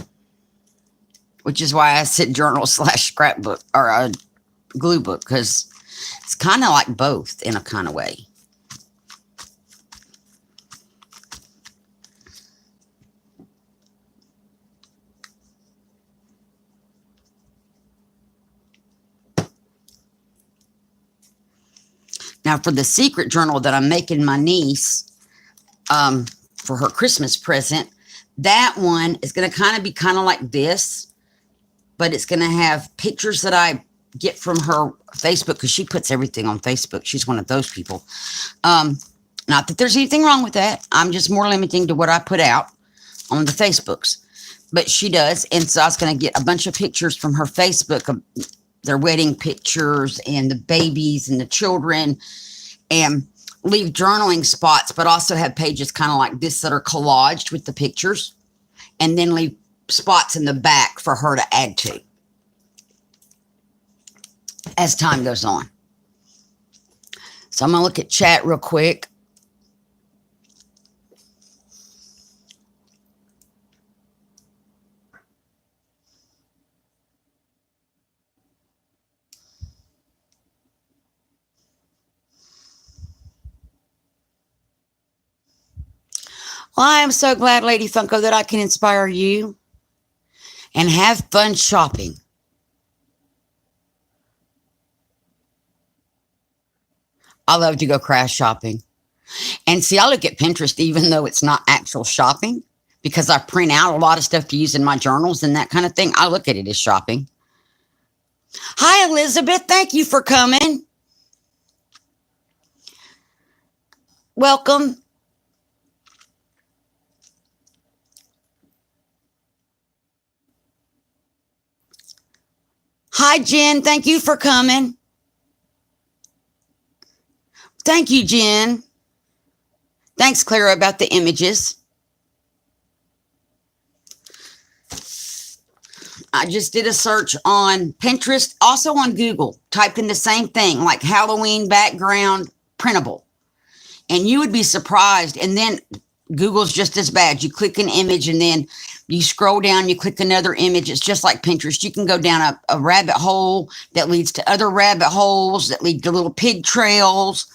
Which is why I said journal / scrapbook or a glue book, because it's kind of like both in a kind of way. Now, for the secret journal that I'm making my niece for her Christmas present, that one is going to kind of be kind of like this, but it's going to have pictures that I get from her Facebook, because she puts everything on Facebook. She's one of those people. Not that there's anything wrong with that. I'm just more limiting to what I put out on the Facebooks. But she does. And so I was going to get a bunch of pictures from her Facebook of their wedding pictures and the babies and the children, and leave journaling spots, but also have pages kind of like this that are collaged with the pictures, and then leave spots in the back for her to add to as time goes on. So I'm going to look at chat real quick. Well, I am so glad, Lady Funko, that I can inspire you and have fun shopping. I love to go crash shopping. And see, I look at Pinterest, even though it's not actual shopping, because I print out a lot of stuff to use in my journals and that kind of thing. I look at it as shopping. Hi, Elizabeth. Thank you for coming. Welcome. Hi, Jen. Thank you for coming. Thank you, Jen. Thanks, Clara, about the images. I just did a search on Pinterest, also on Google. Typed in the same thing, like Halloween background printable. And you would be surprised. And then Google's just as bad. You click an image and then you scroll down, you click another image. It's just like Pinterest. You can go down a rabbit hole that leads to other rabbit holes that lead to little pig trails.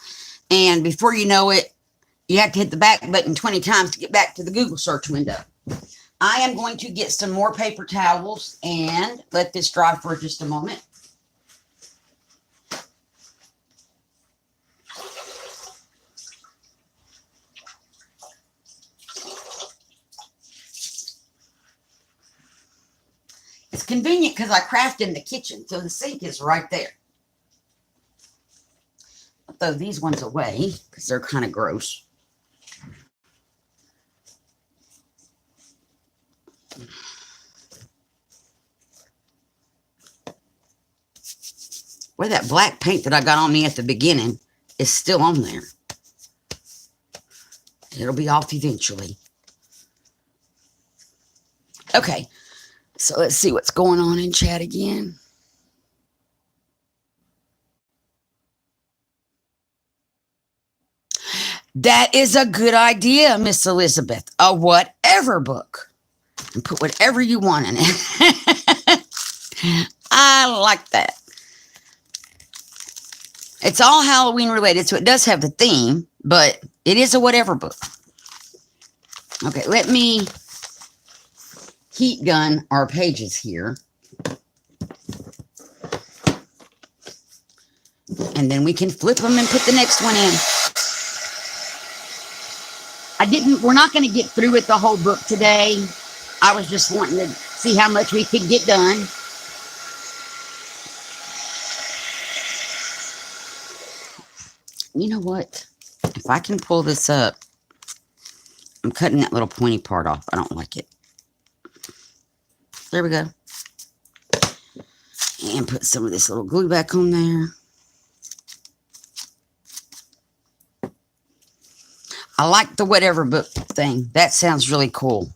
And before you know it, you have to hit the back button 20 times to get back to the Google search window. I am going to get some more paper towels and let this dry for just a moment. convenient because I craft in the kitchen, so the sink is right there. I'll throw these ones away because they're kind of gross. Where that black paint that I got on me at the beginning is still on there. It'll be off eventually. Okay, so let's see what's going on in chat again. That is a good idea, Miss Elizabeth. A whatever book. And put whatever you want in it. I like that. It's all Halloween related, so it does have the theme, but it is a whatever book. Okay, let me heat gun our pages here. And then we can flip them and put the next one in. We're not going to get through with the whole book today. I was just wanting to see how much we could get done. You know what? If I can pull this up, I'm cutting that little pointy part off. I don't like it. There we go. And put some of this little glue back on there. I like the whatever book thing. That sounds really cool.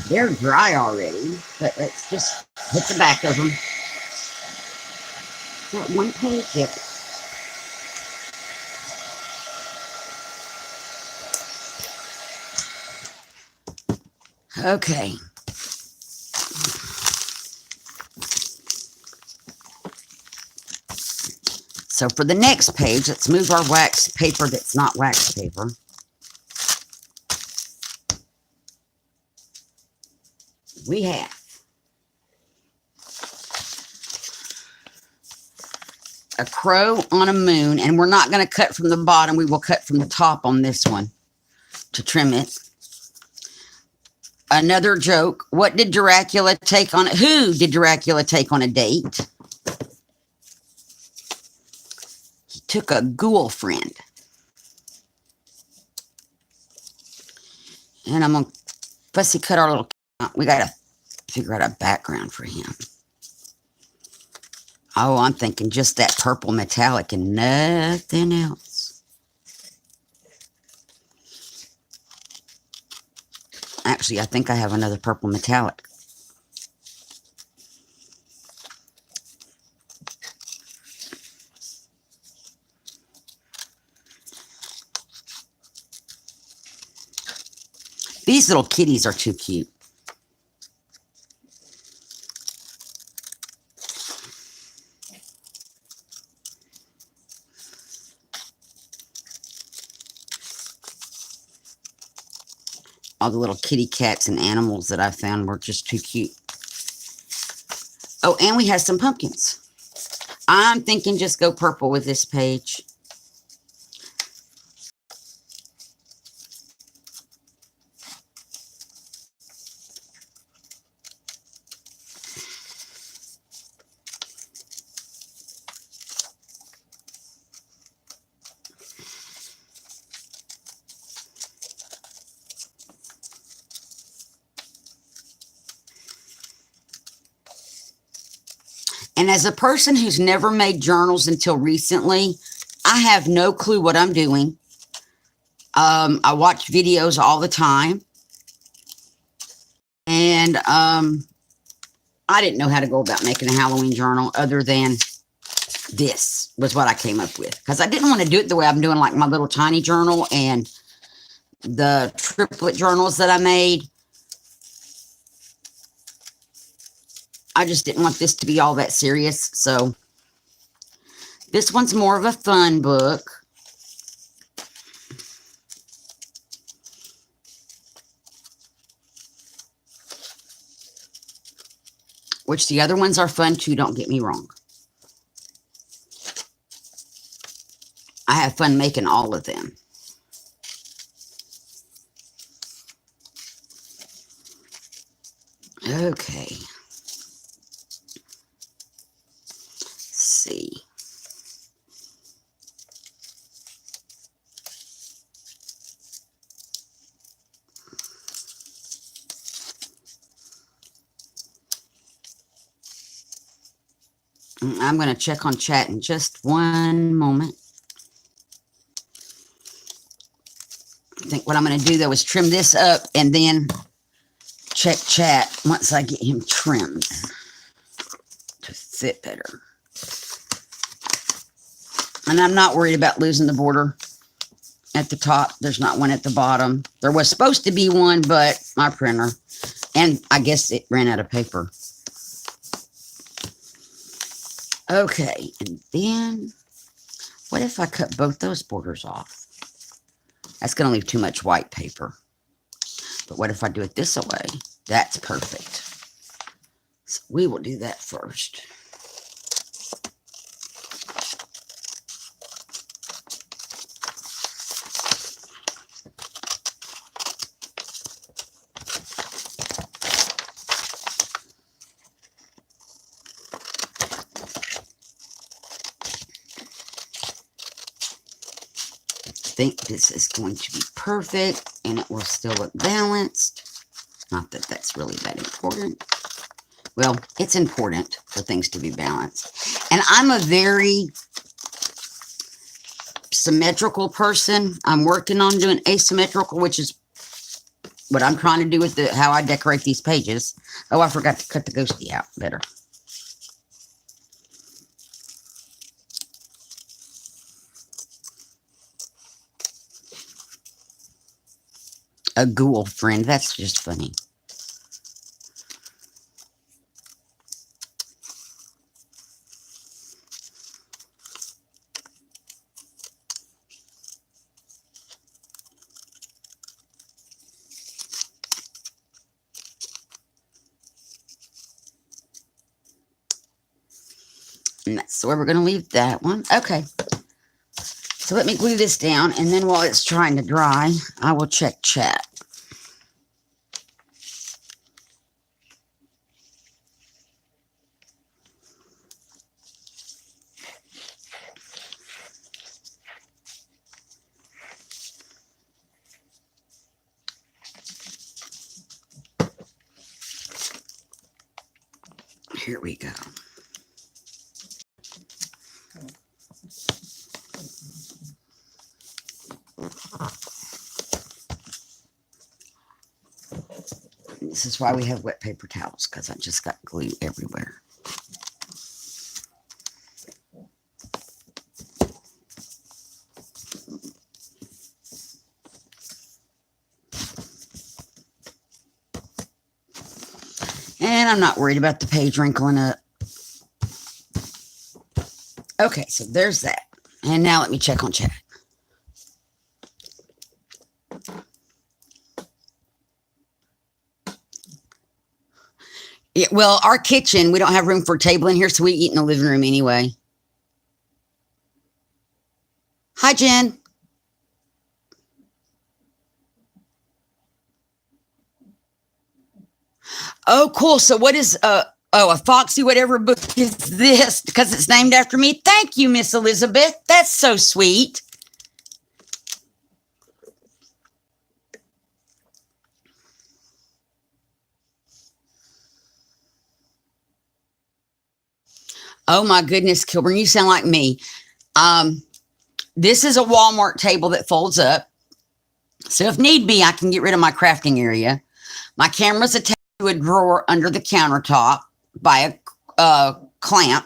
They're dry already, but let's just hit the back of them. That one page, yep. Okay. So for the next page, let's move our wax paper that's not wax paper. We have a crow on a moon, and we're not going to cut from the bottom. We will cut from the top on this one to trim it. Another joke. What did Dracula take on? Who did Dracula take on a date? He took a ghoul friend. And I'm going to fussy cut our little... We got to figure out a background for him. Oh, I'm thinking just that purple metallic and nothing else. Actually, I think I have another purple metallic. These little kitties are too cute. All the little kitty cats and animals that I found were just too cute. Oh, and we have some pumpkins. I'm thinking just go purple with this page. And as a person who's never made journals until recently, I have no clue what I'm doing. I watch videos all the time. And I didn't know how to go about making a Halloween journal other than this was what I came up with. Because I didn't want to do it the way I'm doing like my little tiny journal. And the triplet journals that I made. I just didn't want this to be all that serious. So this one's more of a fun book. Which the other ones are fun too, don't get me wrong. I have fun making all of them. Okay. Let's see. I'm going to check on chat in just one moment. I think what I'm going to do, though, is trim this up and then check chat once I get him trimmed to fit better. And I'm not worried about losing the border at the top. There's not one at the bottom. There was supposed to be one, but my printer, and I guess it ran out of paper. Okay, and then what if I cut both those borders off? That's going to leave too much white paper. But what if I do it this way? That's perfect. So we will do that first. I think this is going to be perfect and it will still look balanced. Not that that's really that important. Well, it's important for things to be balanced. And I'm a very symmetrical person. I'm working on doing asymmetrical, which is what I'm trying to do with how I decorate these pages. Oh, I forgot to cut the ghosty out better. A ghoul friend. That's just funny. And that's where we're going to leave that one. Okay. So let me glue this down, and then while it's trying to dry, I will check chat. Here we go. This is why we have wet paper towels, because I just got glue everywhere. And I'm not worried about the page wrinkling up. Okay, so there's that. And now let me check on chat. Yeah, well, our kitchen, we don't have room for a table in here, so we eat in the living room anyway. Hi, Jen. Oh, cool. So what is, a Foxy whatever book is this? Because it's named after me. Thank you, Miss Elizabeth. That's so sweet. Oh my goodness, Kilburn, you sound like me. This is a Walmart table that folds up. So if need be, I can get rid of my crafting area. My camera's attached to a drawer under the countertop by a clamp,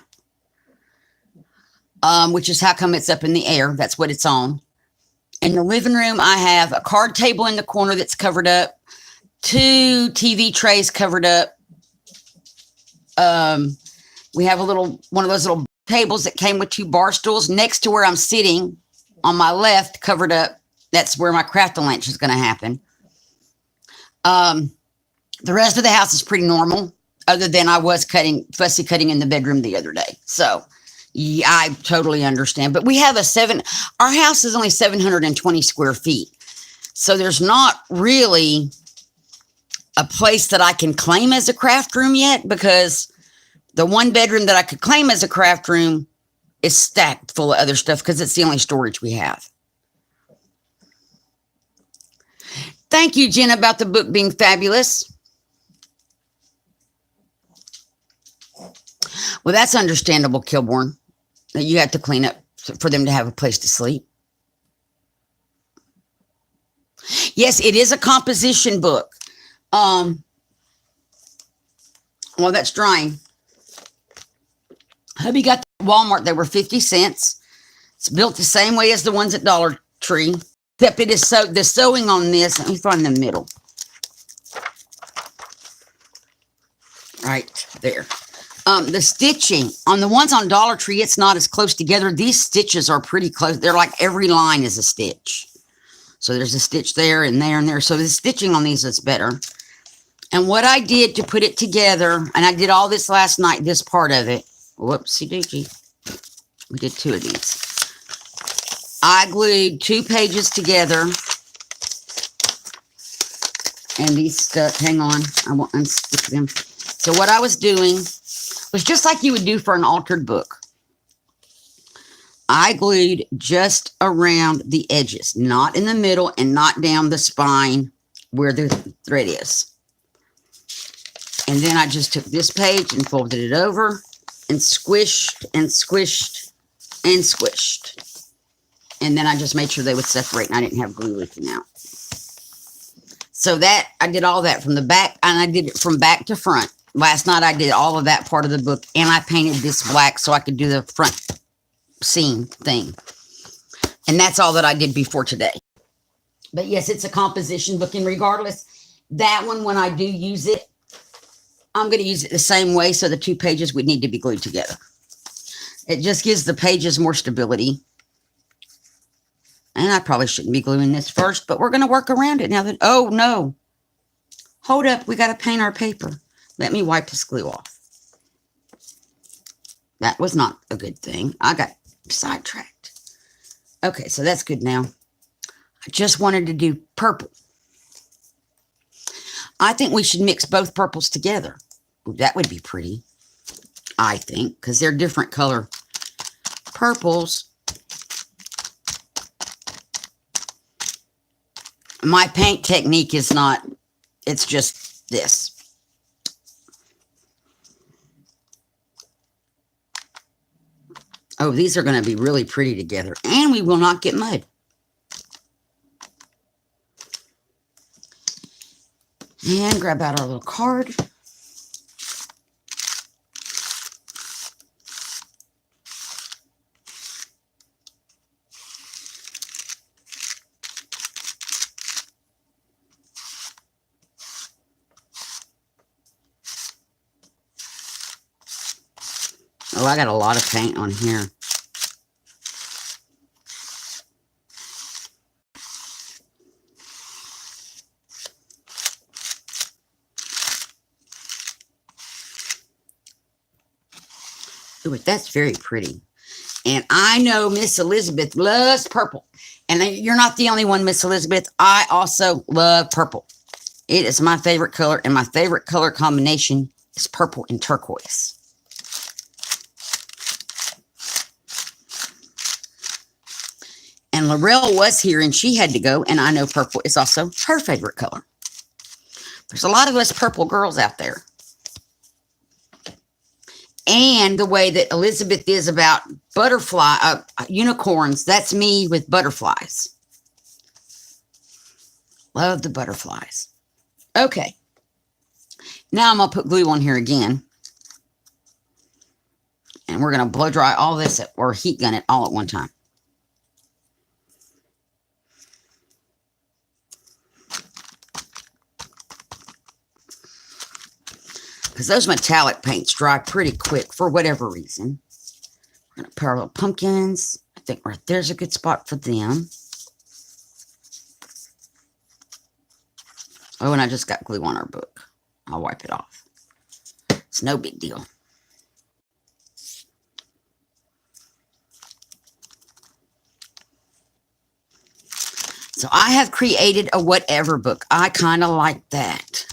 which is how come it's up in the air. That's what it's on. In the living room, I have a card table in the corner that's covered up, 2 TV trays covered up. We have one of those little tables that came with 2 bar stools next to where I'm sitting on my left, covered up. That's where my crafting lunch is going to happen. The rest of the house is pretty normal, other than I was fussy cutting in the bedroom the other day. So yeah, I totally understand. But we have our house is only 720 square feet. So there's not really a place that I can claim as a craft room yet, because the 1 bedroom that I could claim as a craft room is stacked full of other stuff because it's the only storage we have. Thank you, Jen, about the book being fabulous. Well, that's understandable, Kilborn, that you have to clean up for them to have a place to sleep. Yes, it is a composition book. Well, that's drying. Hubby got the Walmart. They were 50 cents. It's built the same way as the ones at Dollar Tree, except it is the sewing on this. Let me find the middle. Right there. The stitching on the ones on Dollar Tree, it's not as close together. These stitches are pretty close. They're like every line is a stitch. So there's a stitch there and there and there. So the stitching on these is better. And what I did to put it together, and I did all this last night, this part of it. Whoopsie doopsie. We did 2 of these. I glued 2 pages together. And these stuck. Hang on. I won't unstick them. So what I was doing was just like you would do for an altered book. I glued just around the edges, not in the middle and not down the spine where the thread is. And then I just took this page and folded it over and squished and squished and squished. And then I just made sure they would separate and I didn't have glue leaking out. So that, I did all that from the back, and I did it from back to front. Last night I did all of that part of the book, and I painted this black so I could do the front seam thing. And that's all that I did before today. But yes, it's a composition book, and regardless, that one, when I do use it, I'm going to use it the same way, so the 2 pages would need to be glued together. It just gives the pages more stability. And I probably shouldn't be gluing this first, but we're going to work around it now that, oh no. Hold up, we got to paint our paper. Let me wipe this glue off. That was not a good thing. I got sidetracked. Okay, so that's good now. I just wanted to do purple. I think we should mix both purples together. Ooh, that would be pretty, I think, because they're different color purples. My paint technique is not, it's just this. Oh, these are going to be really pretty together, and we will not get mud. And grab out our little card. Oh, I got a lot of paint on here. Ooh, that's very pretty. And I know Miss Elizabeth loves purple. And you're not the only one, Miss Elizabeth. I also love purple. It is my favorite color, and my favorite color combination is purple and turquoise. And Laurel was here, and she had to go, and I know purple is also her favorite color. There's a lot of us purple girls out there. And the way that Elizabeth is about unicorns, that's me with butterflies. Love the butterflies. Okay. Now I'm going to put glue on here again. And we're going to blow dry all this or heat gun it all at one time. because those metallic paints dry pretty quick for whatever reason. We're going to put our little pumpkins. I think right there's a good spot for them. Oh, and I just got glue on our book. I'll wipe it off. It's no big deal. So I have created a whatever book. I kind of like that.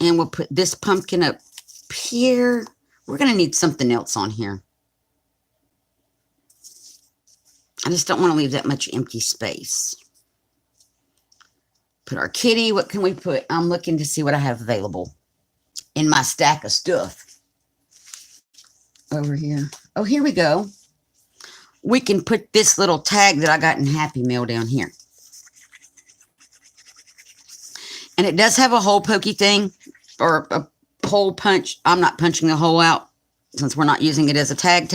And we'll put this pumpkin up here. We're going to need something else on here. I just don't want to leave that much empty space. Put our kitty. What can we put? I'm looking to see what I have available in my stack of stuff. Over here. Oh, here we go. We can put this little tag that I got in Happy Meal down here. And it does have a hole pokey thing, or a hole punch. I'm not punching the hole out since we're not using it as a tag.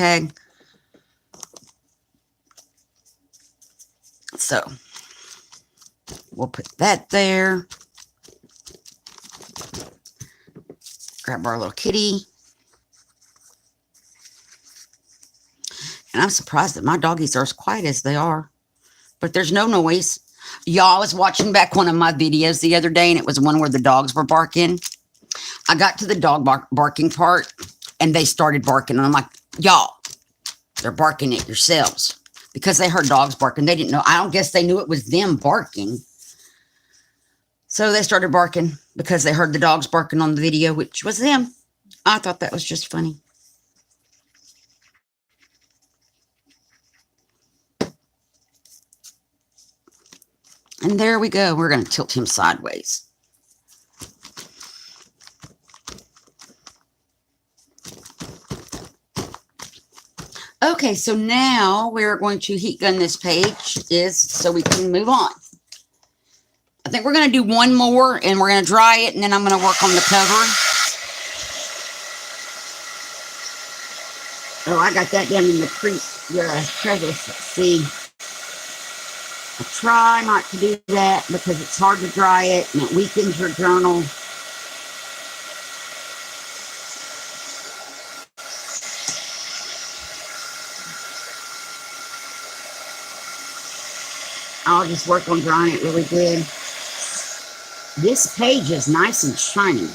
So we'll put that there. Grab our little kitty. And I'm surprised that my doggies are as quiet as they are. But there's no noise. Y'all, I was watching back one of my videos the other day, and it was one where the dogs were barking. I got to the dog barking part, and they started barking. And I'm like, y'all, they're barking at yourselves. Because they heard dogs barking. They didn't know. I don't guess they knew it was them barking. So they started barking because they heard the dogs barking on the video, which was them. I thought that was just funny. And there we go. We're going to tilt him sideways. Okay, so now we're going to heat gun this page so we can move on. I think we're going to do one more, and we're going to dry it, and then I'm going to work on the cover. Oh, I got that down in the crevice. See, I try not to do that because it's hard to dry it and it weakens your journal. I'll just work on drying it really good. This page is nice and shiny.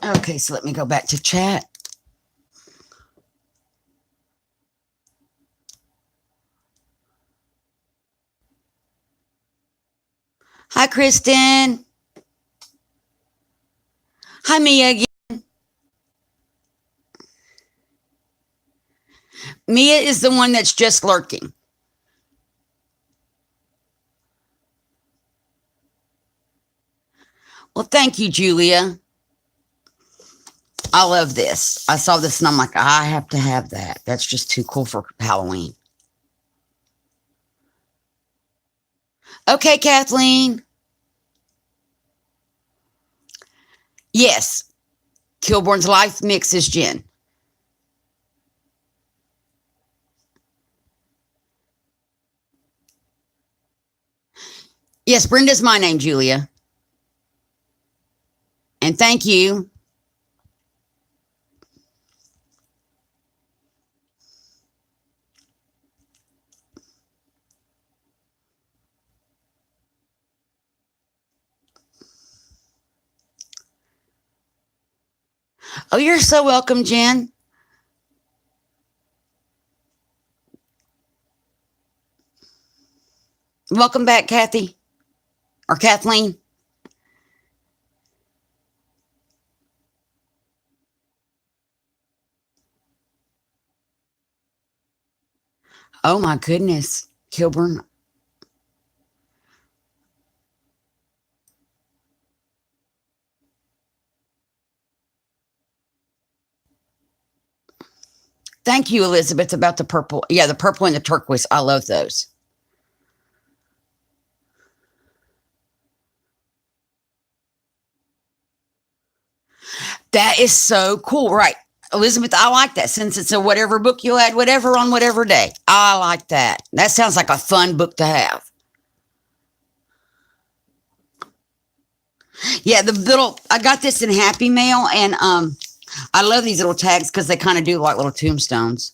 Okay, so let me go back to chat. Hi, Kristen. Hi, Mia again. Mia is the one that's just lurking. Well, thank you, Julia. I love this. I saw this and I'm like, I have to have that. That's just too cool for Halloween. Okay, Kathleen. Yes. Kilborn's Life Mix is Jen. Yes, Brenda's my name, Julia. And thank you. Oh, you're so welcome, Jen. Welcome back, Kathy. Or Kathleen. Oh my goodness, Kilburn. Thank you, Elizabeth, about the purple. Yeah, the purple and the turquoise. I love those. That is so cool. Right. Elizabeth, I like that since it's a whatever book you add, whatever on whatever day. I like that. That sounds like a fun book to have. Yeah, the little, I got this in Happy Mail, and I love these little tags because they kind of do like little tombstones.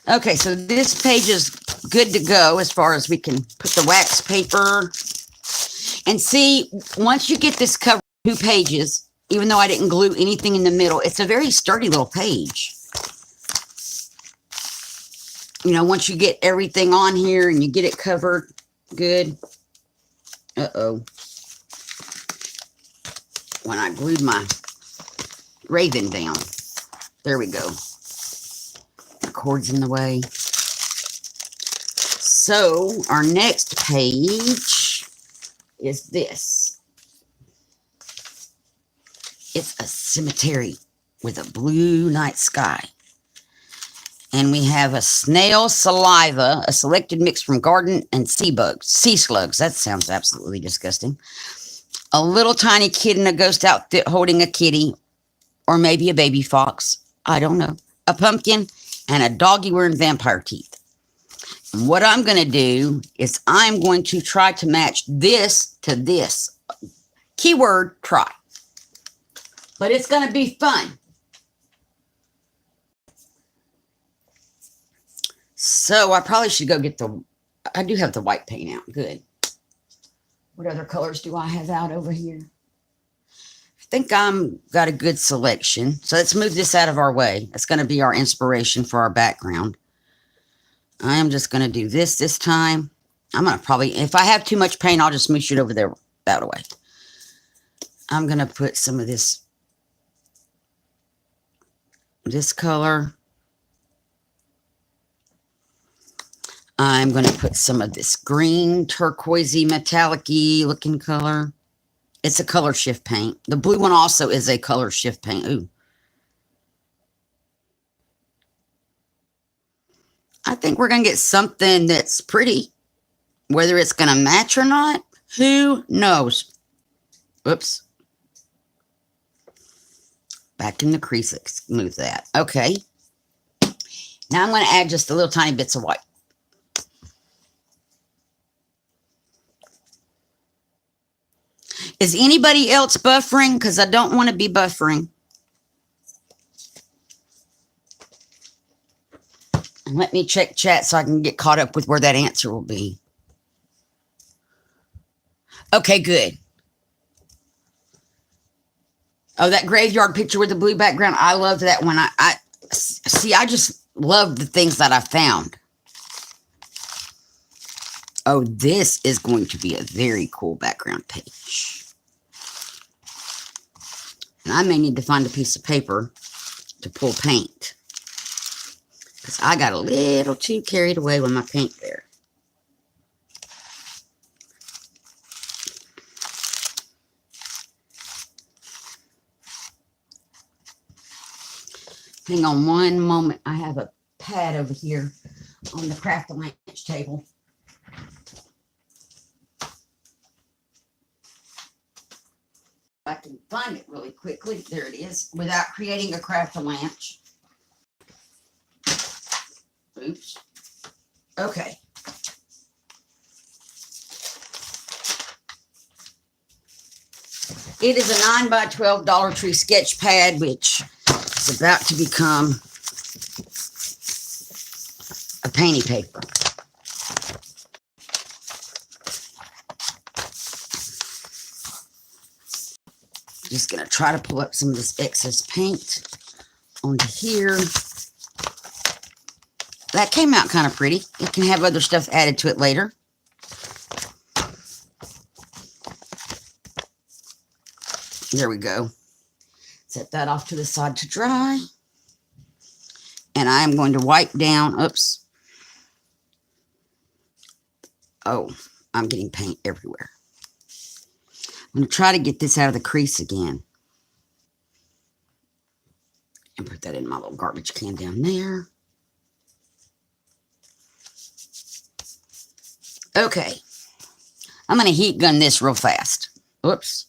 Okay, so this page is good to go as far as we can put the wax paper. And see, once you get this cover 2 pages, even though I didn't glue anything in the middle, it's a very sturdy little page. You know, once you get everything on here and you get it covered good. Uh-oh. When I glued my raven down. There we go. The cord's in the way. So, our next page is this. It's a cemetery with a blue night sky. And we have a snail saliva, a selected mix from garden and sea bugs, sea slugs. That sounds absolutely disgusting. A little tiny kid in a ghost outfit holding a kitty, or maybe a baby fox. I don't know. A pumpkin and a doggy wearing vampire teeth. And what I'm going to do is I'm going to try to match this to this. Keyword, try. But it's going to be fun. So I probably should go get I do have the white paint out. Good. What other colors do I have out over here? I think I'm got a good selection. So let's move this out of our way. That's going to be our inspiration for our background. I am just going to do this time. I'm going to probably, if I have too much paint, I'll just moosh it over there that way. I'm going to put some of this color. I'm going to put some of this green, turquoisey, metallic-y looking color. It's a color shift paint. The blue one also is a color shift paint. Ooh. I think we're going to get something that's pretty. Whether it's going to match or not, who knows? Oops. Back in the crease. Let's move that. Okay. Now I'm going to add just a little tiny bits of white. Is anybody else buffering? Because I don't want to be buffering. And let me check chat so I can get caught up with where that answer will be. Okay, good. Oh, that graveyard picture with the blue background. I love that one. I see, I just love the things that I found. Oh, this is going to be a very cool background page. And I may need to find a piece of paper to pull paint. Because I got a little too carried away with my paint there. Hang on one moment. I have a pad over here on the craft lunch table. I can find it really quickly. There it is, without creating a craft lunch. Oops. Okay. It is a 9 by 12 Dollar Tree sketch pad, which is about to become a painty paper. Just going to try to pull up some of this excess paint onto here. That came out kind of pretty. It can have other stuff added to it later. There we go. Set that off to the side to dry. And I am going to wipe down, oops. Oh, I'm getting paint everywhere. I'm going to try to get this out of the crease again. And put that in my little garbage can down there. Okay. I'm going to heat gun this real fast. Oops.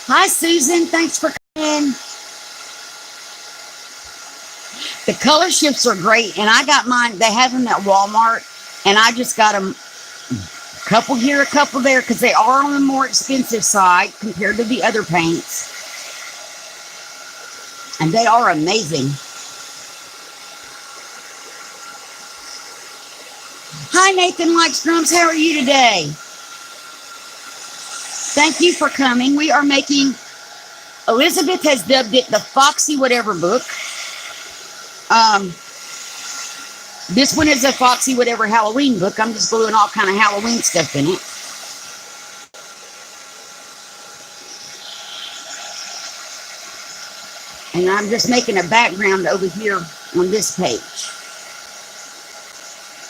Hi, Susan. Thanks for coming. The color shifts are great, and I got mine. They have them at Walmart, and I just got them a couple here, a couple there, because they are on the more expensive side compared to the other paints. And they are amazing. Hi, Nathan Likes Drums. How are you today? Thank you for coming. We are making, Elizabeth has dubbed it the Foxy Whatever book. This one is a Foxy Whatever Halloween book. I'm just gluing all kind of Halloween stuff in it. And I'm just making a background over here on this page.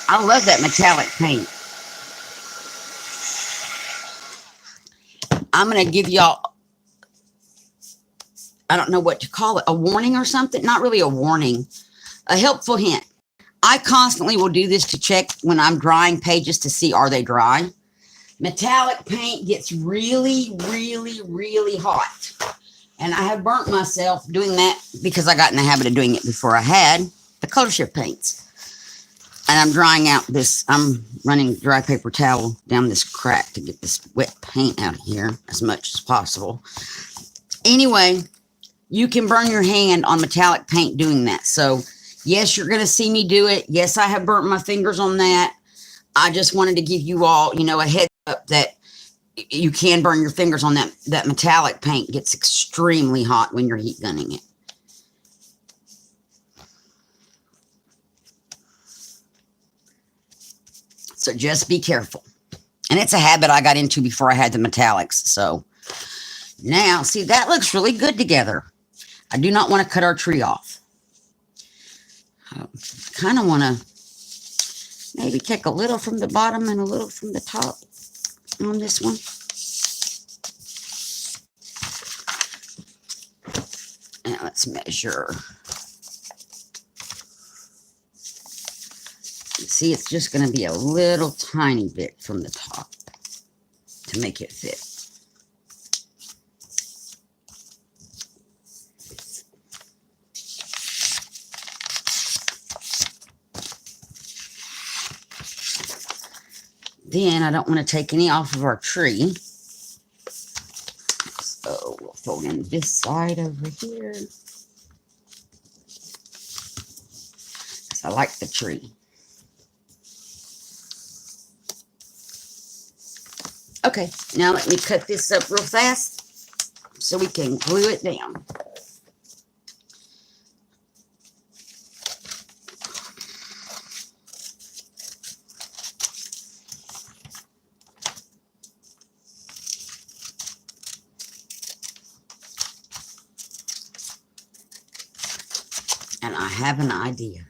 I love that metallic paint. I'm going to give y'all, I don't know what to call it, a warning or something. Not really a warning, a helpful hint. I constantly will do this to check when I'm drying pages to see, are they dry? Metallic paint gets really, really, really hot. And I have burnt myself doing that because I got in the habit of doing it before I had the color shift paints. And I'm drying out this, I'm running dry paper towel down this crack to get this wet paint out of here as much as possible. Anyway, you can burn your hand on metallic paint doing that. So, yes, you're going to see me do it. Yes, I have burnt my fingers on that. I just wanted to give you all, you know, a heads up that you can burn your fingers on that. That metallic paint gets extremely hot when you're heat gunning it. So just be careful. And it's a habit I got into before I had the metallics. So now, see, that looks really good together. I do not want to cut our tree off. I kind of want to maybe take a little from the bottom and a little from the top on this one. Now let's measure. See, it's just going to be a little tiny bit from the top to make it fit. Then I don't want to take any off of our tree. So we'll fold in this side over here. I like the tree. Okay, now let me cut this up real fast so we can glue it down. And I have an idea.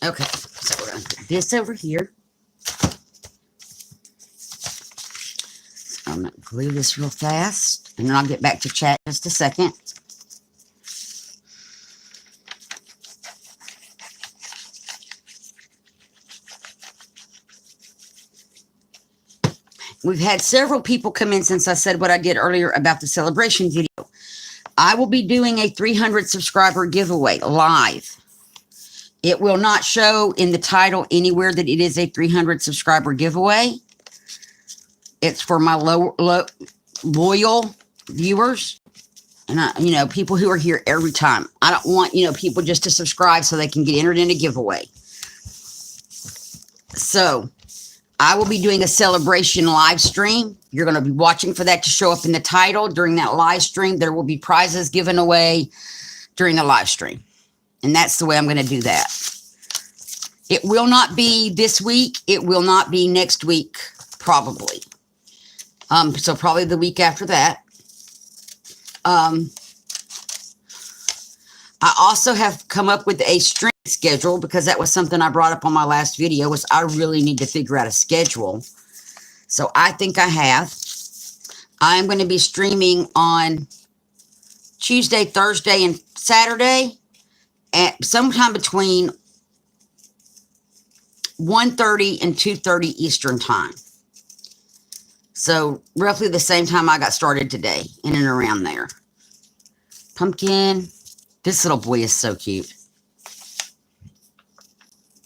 Okay, so we're going to put this over here. So I'm going to glue this real fast, and then I'll get back to chat in just a second. We've had several people come in since I said what I did earlier about the celebration video. I will be doing a 300 subscriber giveaway live. It will not show in the title anywhere that it is a 300 subscriber giveaway. It's for my loyal viewers and people who are here every time. I don't want people just to subscribe so they can get entered in a giveaway. So I will be doing a celebration live stream. You're going to be watching for that to show up in the title. During that live stream, there will be prizes given away during the live stream. And that's the way I'm going to do that. It will not be this week. It will not be next week. probably. So probably the week after that. I also have come up with a stream schedule, because that was something I brought up on my last video, was I really need to figure out a schedule. So I think I have. I'm going to be streaming on Tuesday, Thursday, and Saturday at sometime between 1:30 and 2:30 Eastern time. So roughly the same time I got started today, in and around there. Pumpkin. This little boy is so cute.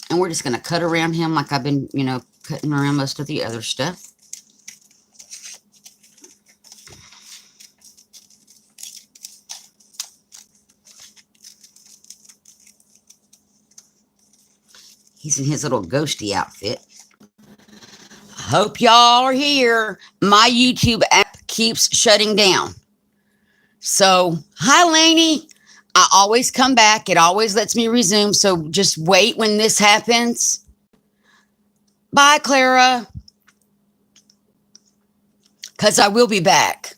And we're just going to cut around him like I've been, you know, cutting around most of the other stuff. He's in his little ghosty outfit. I hope y'all are here. My YouTube app keeps shutting down. So, hi, Lainey. I always come back. It always lets me resume. So just wait when this happens. Bye, Clara. Because I will be back.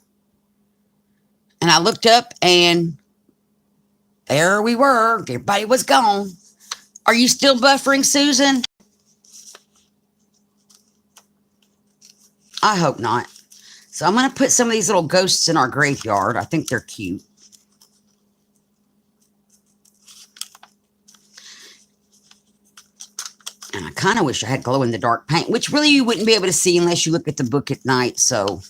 And I looked up and there we were. Everybody was gone. Are you still buffering, Susan? I hope not. So I'm going to put some of these little ghosts in our graveyard. I think they're cute. And I kind of wish I had glow-in-the-dark paint, which really you wouldn't be able to see unless you look at the book at night. So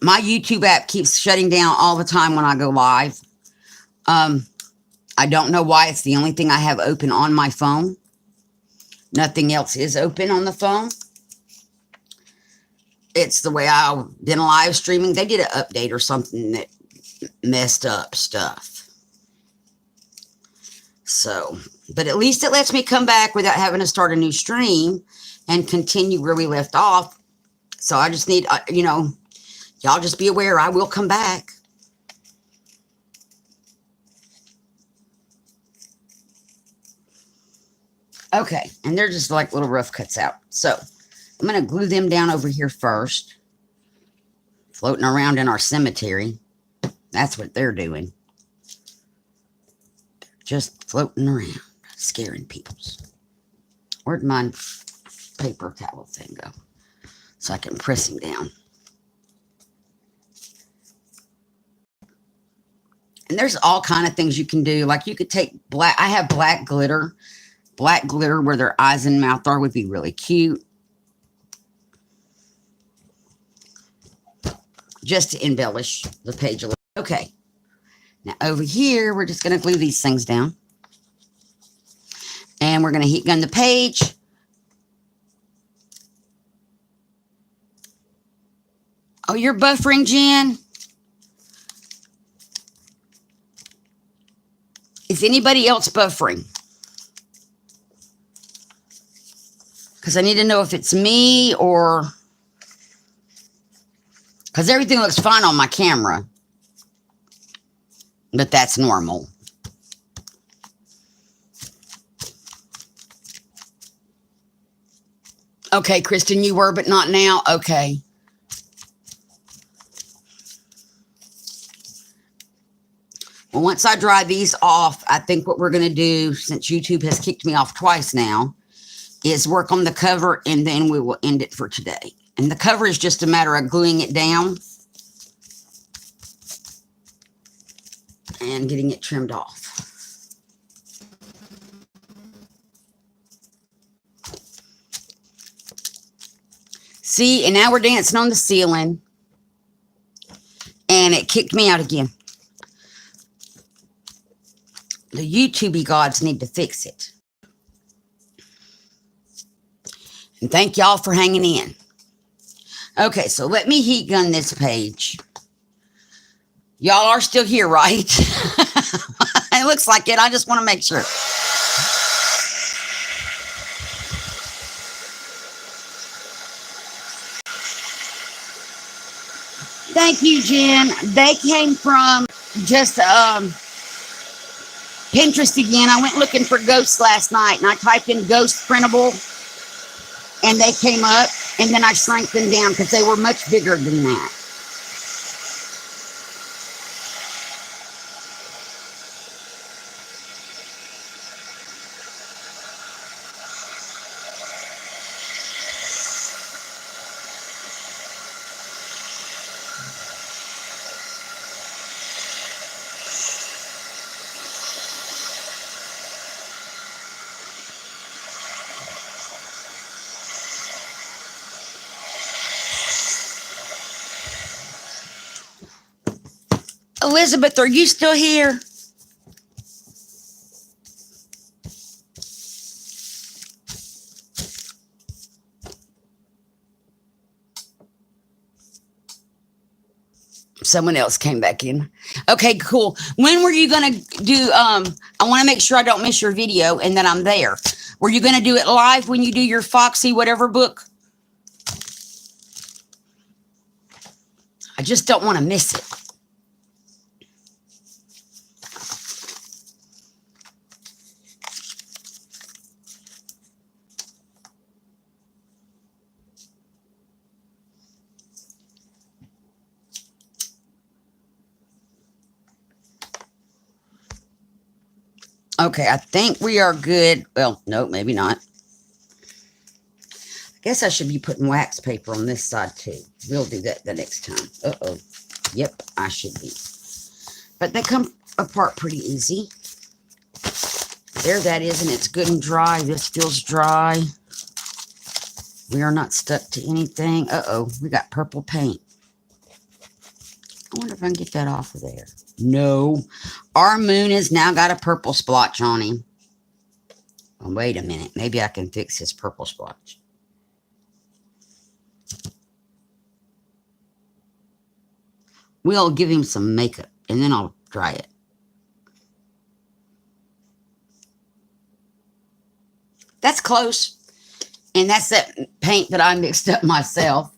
my YouTube app keeps shutting down all the time when I go live. I don't know why. It's the only thing I have open on my phone. Nothing else is open on the phone. It's the way I've been live streaming. They did an update or something that messed up stuff. So, but at least it lets me come back without having to start a new stream and continue where we left off. So I just need, you know, y'all just be aware I will come back. Okay, and they're just like little rough cuts out. So I'm going to glue them down over here first. Floating around in our cemetery. That's what they're doing. Just floating around, scaring people. Where'd my paper towel thing go? So I can press him down. And there's all kind of things you can do. Like you could take black. I have black glitter. Black glitter where their eyes and mouth are would be really cute. Just to embellish the page a little. Okay. Now over here, we're just going to glue these things down. And we're going to heat gun the page. Oh, you're buffering, Jen? Is anybody else buffering? Because I need to know if it's me or... Because everything looks fine on my camera. But that's normal. Okay, Kristen, you were, but not now. Okay. Well, once I dry these off, I think what we're going to do, since YouTube has kicked me off twice now, is work on the cover, and then we will end it for today. And the cover is just a matter of gluing it down and getting it trimmed off. See, and now we're dancing on the ceiling. And it kicked me out again. The YouTube gods need to fix it. And thank y'all for hanging in. Okay, so let me heat gun this page. Y'all are still here, right? It looks like it. I just want to make sure. Thank you, Jen. They came from just Pinterest again. I went looking for ghosts last night, and I typed in ghost printable. and they came up, and then I shrank them down because they were much bigger than that. Elizabeth, are you still here? Someone else came back in. Okay, cool. When were you going to do, I want to make sure I don't miss your video and that I'm there. Were you going to do it live when you do your Foxy whatever book? I just don't want to miss it. Okay, I think we are good. Well, no, maybe not. I guess I should be putting wax paper on this side too. We'll do that the next time. Uh-oh. Yep, I should be. But they come apart pretty easy. There that is, and it's good and dry. This feels dry. We are not stuck to anything. Uh-oh, we got purple paint. I wonder if I can get that off of there. No. Our moon has now got a purple splotch on him. Oh, wait a minute. Maybe I can fix his purple splotch. We'll give him some makeup, and then I'll dry it. That's close. And that's that paint that I mixed up myself.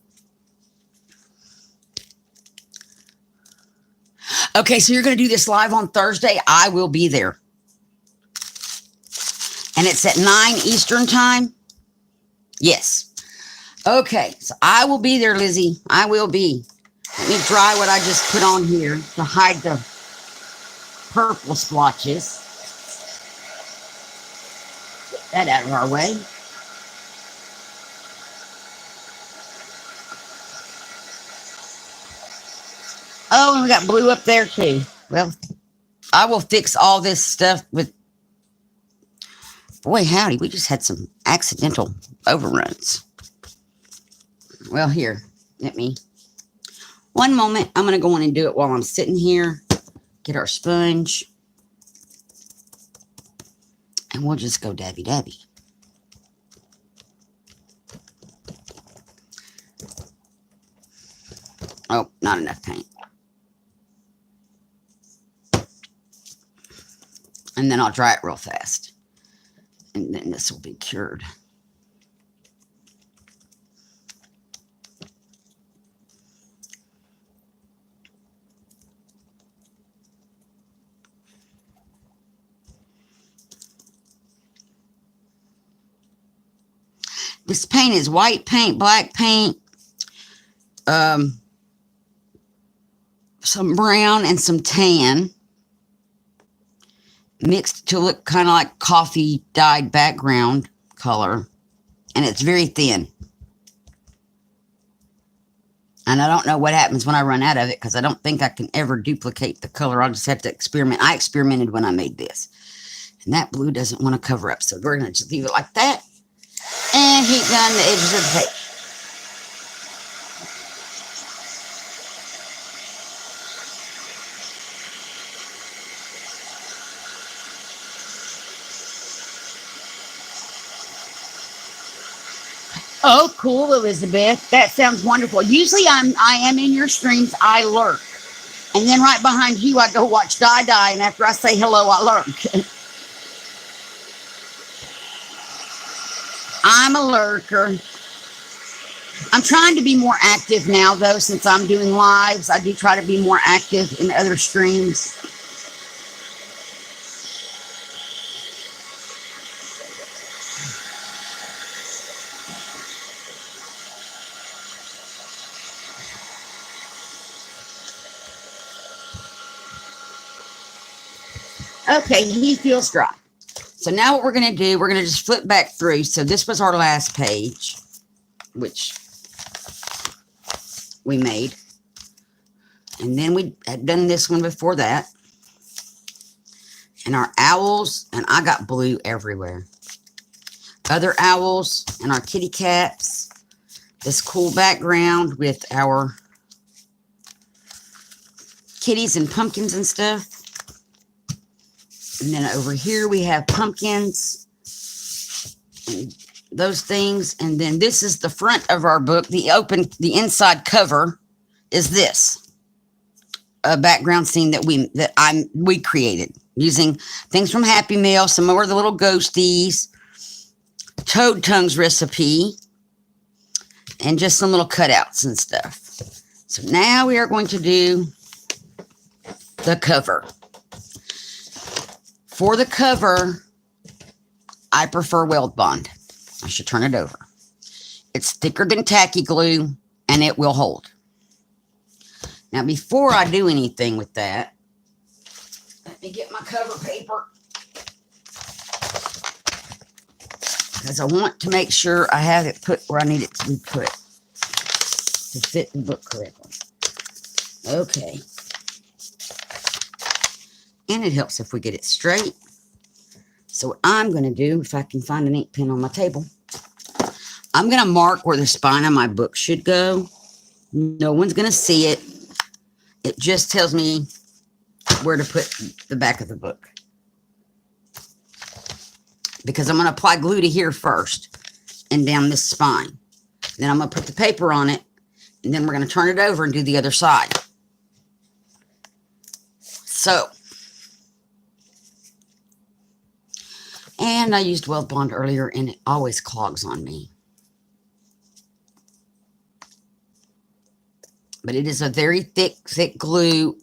Okay, so you're going to do this live on Thursday. I will be there. And it's at 9 Eastern time? Yes. Okay, so I will be there, Lizzie. I will be. Let me dry what I just put on here to hide the purple splotches. Get that out of our way. Oh, and we got blue up there too. Well, I will fix all this stuff with... Boy, howdy, we just had some accidental overruns. Well, here, let me... One moment, I'm going to go in and do it while I'm sitting here. Get our sponge. And we'll just go dabby-dabby. Oh, not enough paint. And then I'll dry it real fast. And then this will be cured. This paint is white paint, black paint, some brown and some tan, mixed to look kind of like coffee dyed background color. And it's very thin. And I don't know what happens when I run out of it, because I don't think I can ever duplicate the color. I'll just have to experiment. I experimented when I made this. And that blue doesn't want to cover up, so we're going to just leave it like that. And heat gun the edges of the page. Oh, cool, Elizabeth. That sounds wonderful. Usually I am in your streams. I lurk. And then right behind you, I go watch Die Die. And after I say hello, I lurk. I'm a lurker. I'm trying to be more active now, though, since I'm doing lives. I do try to be more active in other streams. Okay, he feels dry. So now what we're going to do, we're going to just flip back through. So this was our last page, which we made. And then we had done this one before that. And our owls, and I got blue everywhere. Other owls and our kitty cats. This cool background with our kitties and pumpkins and stuff. And then over here we have pumpkins and those things. And then this is the front of our book. The inside cover is this. A background scene that we created using things from Happy Meal, some more of the little ghosties, Toad Tongue's recipe, and just some little cutouts and stuff. So now we are going to do the cover. For the cover, I prefer Weld Bond. I should turn it over. It's thicker than tacky glue, and it will hold. Now, before I do anything with that, let me get my cover paper. Because I want to make sure I have it put where I need it to be put to fit the book correctly. Okay. And it helps if we get it straight. So what I'm going to do, if I can find an ink pen on my table, I'm going to mark where the spine of my book should go. No one's going to see it. It just tells me where to put the back of the book. Because I'm going to apply glue to here first and down this spine. Then I'm going to put the paper on it, and then we're going to turn it over and do the other side. So, and I used Weld Bond earlier, and it always clogs on me. But it is a very thick glue.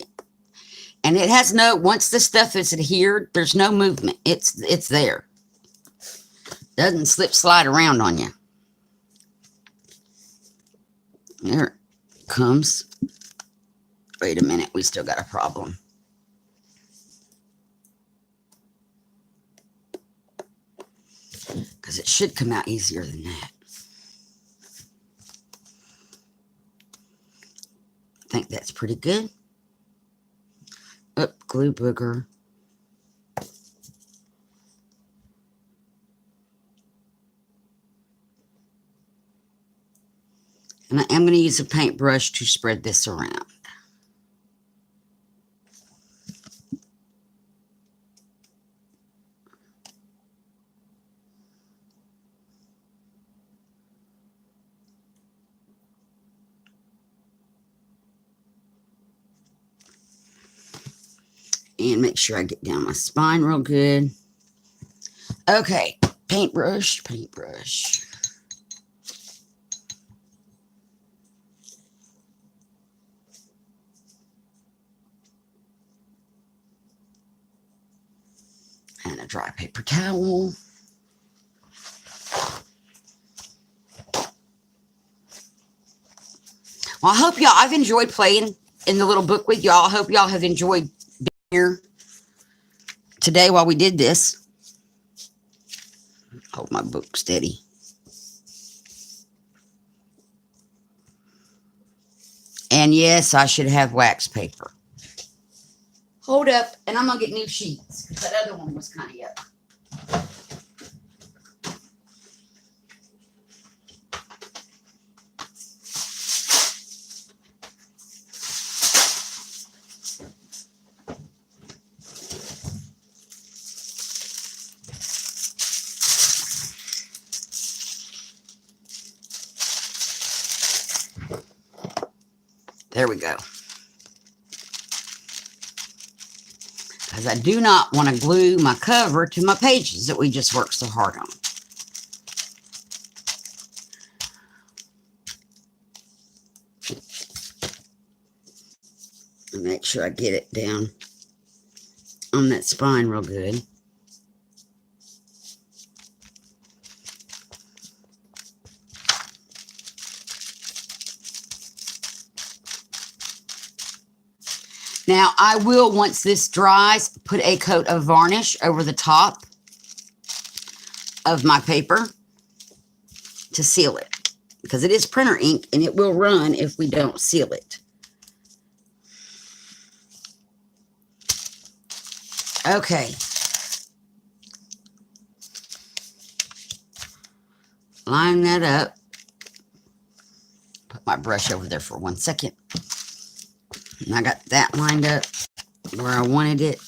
And it has no, once the stuff is adhered, there's no movement. It's there. Doesn't slip slide around on you. There it comes. Wait a minute, we still got a problem. Because it should come out easier than that. I think that's pretty good. Up, glue booger. And I am going to use a paintbrush to spread this around. And make sure I get down my spine real good. Okay, paintbrush. And a dry paper towel. Well, I hope I've enjoyed playing in the little book with y'all. I hope y'all have enjoyed being here today while we did this. Hold my book steady. And yes, I should have wax paper. Hold up, and I'm going to get new sheets, because that other one was kind of yuck. There we go. Because I do not want to glue my cover to my pages that we just worked so hard on. And make sure I get it down on that spine real good. Now, I will, once this dries, put a coat of varnish over the top of my paper to seal it, because it is printer ink and it will run if we don't seal it. Okay. Line that up. Put my brush over there for 1 second. And I got that lined up where I wanted it.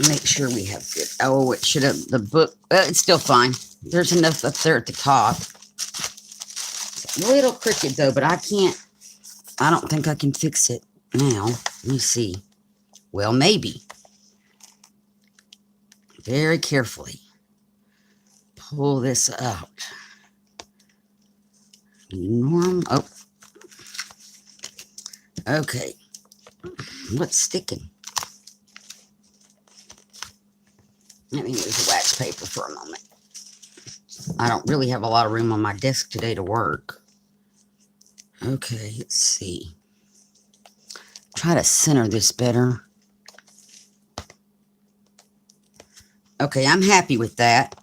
Make sure we have good. Oh, it should have the book. It's still fine. There's enough up there at the top. It's a little crooked though, but I can't. I don't think I can fix it now. Let me see. Well, maybe. Very carefully pull this out. Oh. Okay. What's sticking? Let me move the wax paper for a moment. I don't really have a lot of room on my desk today to work. Okay, let's see. Try to center this better. Okay, I'm happy with that.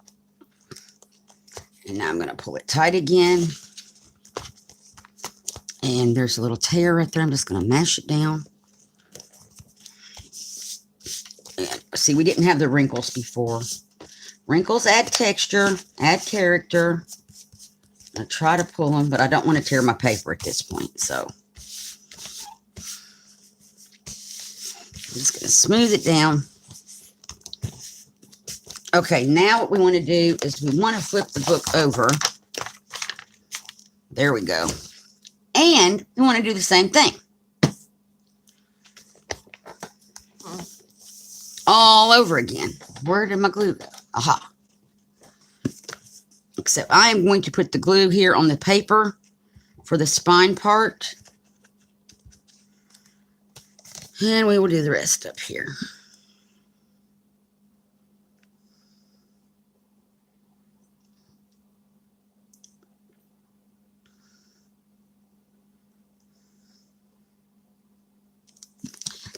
And now I'm going to pull it tight again. And there's a little tear right there. I'm just going to mash it down. And see, we didn't have the wrinkles before. Wrinkles add texture, add character. I try to pull them, but I don't want to tear my paper at this point. So I'm just going to smooth it down. Okay, now what we want to do is we want to flip the book over. There we go. And we want to do the same thing. All over again. Where did my glue go? Aha. Except I am going to put the glue here on the paper for the spine part. And we will do the rest up here.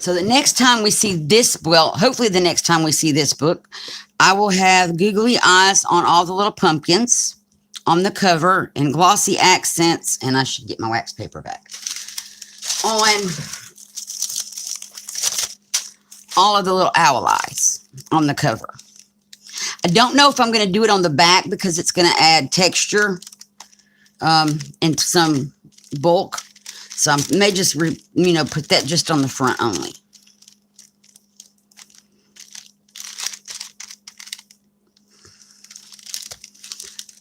So the next time we see this, well, hopefully the next time we see this book, I will have googly eyes on all the little pumpkins on the cover and glossy accents, and I should get my wax paper back, on all of the little owl eyes on the cover. I don't know if I'm going to do it on the back because it's going to add texture and some bulk. So I may just, put that just on the front only.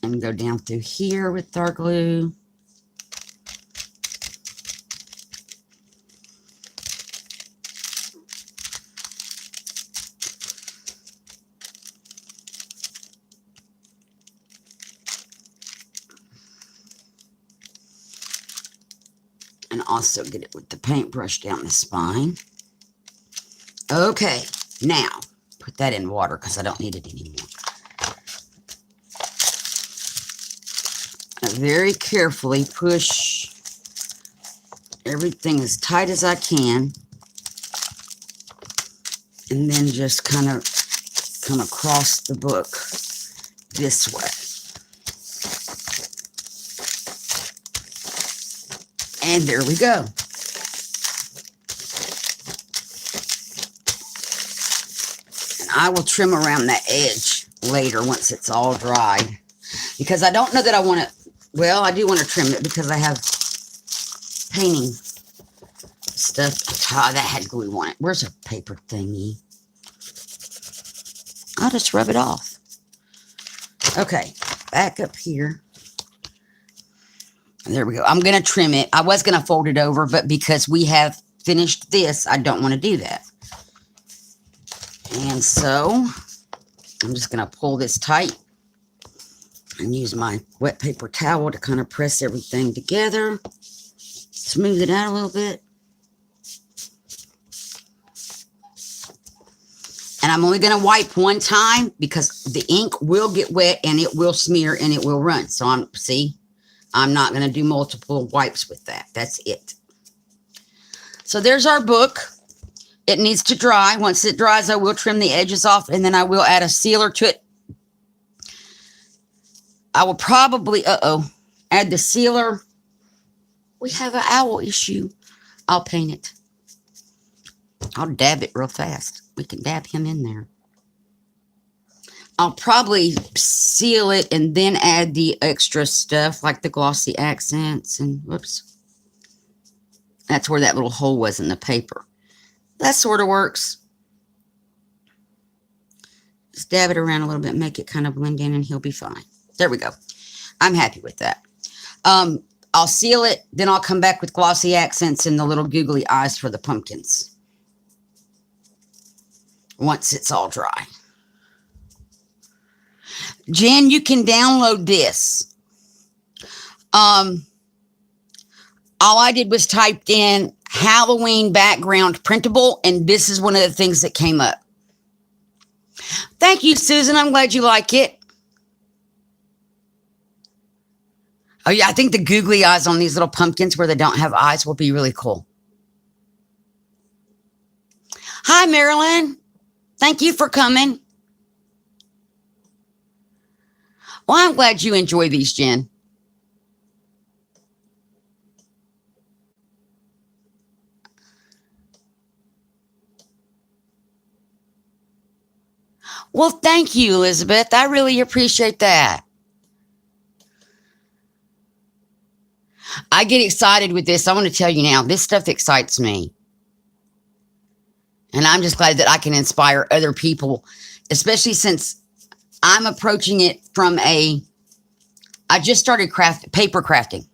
And go down through here with our glue. And also get it with the paintbrush down the spine. Okay, now put that in water because I don't need it anymore. I very carefully push everything as tight as I can, and then just kind of come across the book this way. And there we go. And I will trim around that edge later once it's all dried. Because I don't know that I want to, well, I do want to trim it because I have painting stuff. Oh, that had glue on it. Where's a paper thingy? I'll just rub it off. Okay, back up here. There we go. I'm going to trim it. I was going to fold it over, but because we have finished this, I don't want to do that. And so I'm just going to pull this tight and use my wet paper towel to kind of press everything together. Smooth it out a little bit. And I'm only going to wipe one time because the ink will get wet and it will smear and it will run. So I'm not going to do multiple wipes with that. That's it. So there's our book. It needs to dry. Once it dries, I will trim the edges off and then I will add a sealer to it. I will probably, add the sealer. We have an owl issue. I'll paint it. I'll dab it real fast. We can dab him in there. I'll probably seal it and then add the extra stuff like the glossy accents and whoops. That's where that little hole was in the paper. That sort of works. Just dab it around a little bit, make it kind of blend in and he'll be fine. There we go. I'm happy with that. I'll seal it, then I'll come back with glossy accents and the little googly eyes for the pumpkins. Once it's all dry. Jen, you can download this. All I did was typed in Halloween background printable, and this is one of the things that came up. Thank you, Susan. I'm glad you like it. Oh, yeah, I think the googly eyes on these little pumpkins where they don't have eyes will be really cool. Hi, Marilyn. Thank you for coming. Well, I'm glad you enjoy these, Jen. Well, thank you, Elizabeth. I really appreciate that. I get excited with this. I want to tell you now, this stuff excites me. And I'm just glad that I can inspire other people, especially since I'm approaching it from I just started paper crafting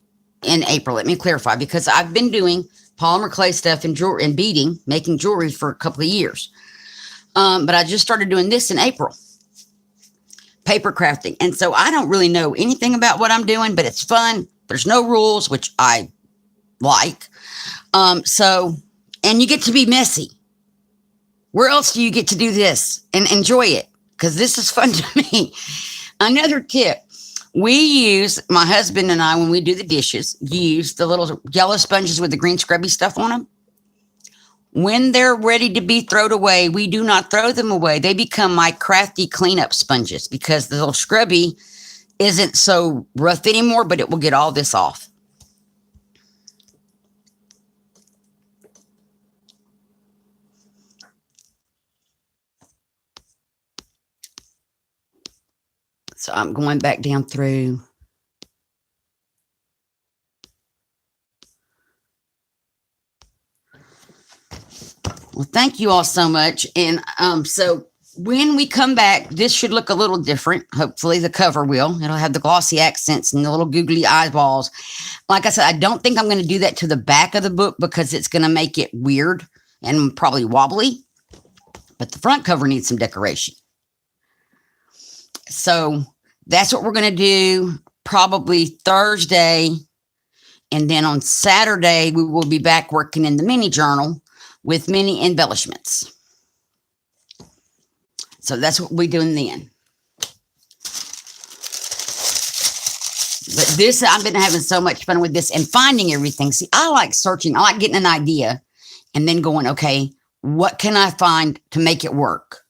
in April. Let me clarify, because I've been doing polymer clay stuff and jewelry and beading, making jewelry for a couple of years. But I just started doing this in April, paper crafting. And so I don't really know anything about what I'm doing, but it's fun. There's no rules, which I like. And you get to be messy. Where else do you get to do this and enjoy it? Because this is fun to me. Another tip. We use, my husband and I, when we do the dishes, use the little yellow sponges with the green scrubby stuff on them. When they're ready to be thrown away, we do not throw them away. They become my crafty cleanup sponges because the little scrubby isn't so rough anymore, but it will get all this off. So I'm going back down through. Well, thank you all so much. And so when we come back, this should look a little different. Hopefully the cover will. It'll have the glossy accents and the little googly eyeballs. Like I said, I don't think I'm going to do that to the back of the book because it's going to make it weird and probably wobbly. But the front cover needs some decoration. So that's what we're going to do probably Thursday. And then on Saturday, we will be back working in the mini journal with many embellishments. So that's what we're doing then. But this, I've been having so much fun with this and finding everything. See, I like searching. I like getting an idea and then going, okay, what can I find to make it work?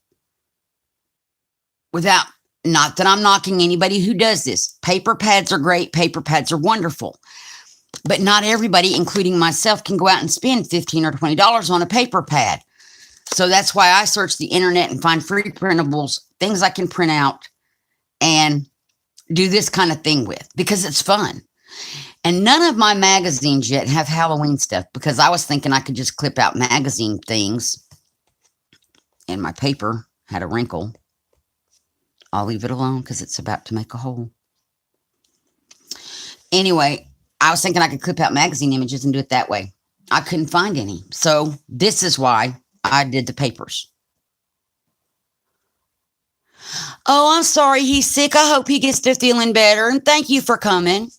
Without, not that I'm knocking anybody who does this. Paper pads are great. Paper pads are wonderful. But not everybody, including myself, can go out and spend $15 or $20 on a paper pad. So that's why I search the internet and find free printables, things I can print out and do this kind of thing with because it's fun. And none of my magazines yet have Halloween stuff because I was thinking I could just clip out magazine things and my paper had a wrinkle. I'll leave it alone because it's about to make a hole. Anyway, I was thinking I could clip out magazine images and do it that way. I couldn't find any. So this is why I did the papers. Oh, I'm sorry he's sick. I hope he gets to feeling better. And thank you for coming.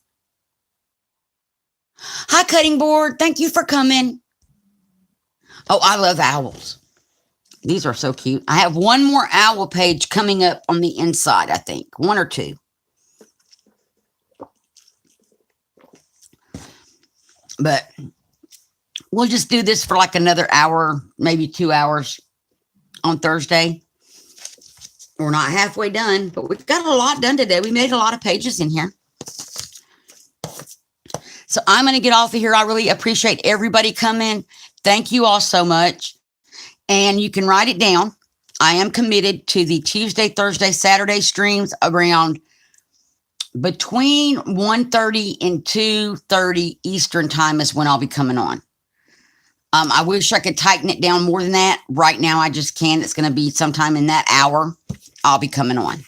Hi, Cutting Board. Thank you for coming. Oh, I love owls. These are so cute. I have one more owl page coming up on the inside, I think. One or two. But we'll just do this for like another hour, maybe 2 hours on Thursday. We're not halfway done, but we've got a lot done today. We made a lot of pages in here. So I'm going to get off of here. I really appreciate everybody coming. Thank you all so much. And you can write it down. I am committed to the Tuesday, Thursday, Saturday streams around between 1:30 and 2:30 Eastern time is when I'll be coming on. I wish I could tighten it down more than that. Right now, I just can't. It's going to be sometime in that hour I'll be coming on.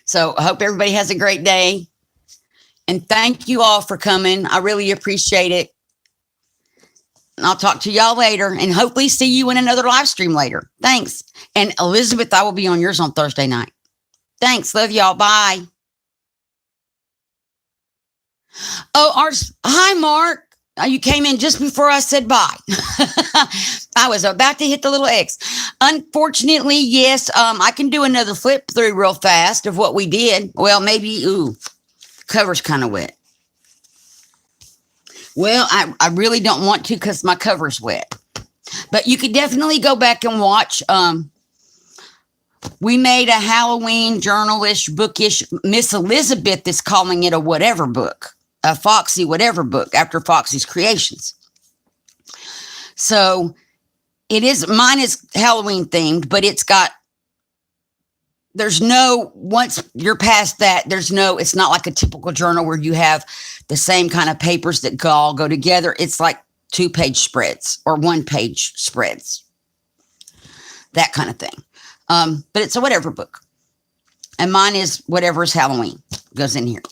So I hope everybody has a great day. And thank you all for coming. I really appreciate it. And I'll talk to y'all later and hopefully see you in another live stream later. Thanks. And Elizabeth, I will be on yours on Thursday night. Thanks. Love y'all. Bye. Oh, hi, Mark. You came in just before I said bye. I was about to hit the little X. Unfortunately, yes, I can do another flip through real fast of what we did. Well, maybe, cover's kind of wet. Well, I really don't want to because my cover's wet. But you could definitely go back and watch. We made a Halloween journalish, bookish. Miss Elizabeth is calling it a whatever book. A Foxy whatever book after Foxy's creations. So mine is Halloween themed, but once you're past that, it's not like a typical journal where you have the same kind of papers that all go together. It's like 2-page spreads or 1-page spreads, that kind of thing. But it's a whatever book. And mine is whatever is Halloween goes in here.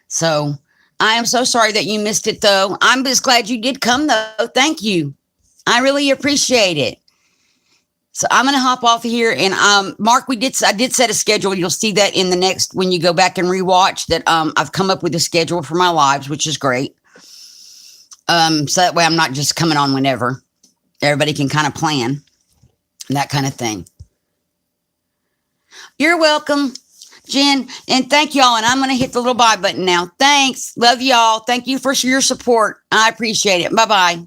So I am so sorry that you missed it, though. I'm just glad you did come, though. Thank you. I really appreciate it. So I'm going to hop off of here. And Mark, I did set a schedule. You'll see that in the next, when you go back and rewatch that I've come up with a schedule for my lives, which is great. So that way I'm not just coming on whenever. Everybody can kind of plan that kind of thing. You're welcome, Jen. And thank y'all. And I'm going to hit the little bye button now. Thanks. Love y'all. Thank you for your support. I appreciate it. Bye-bye.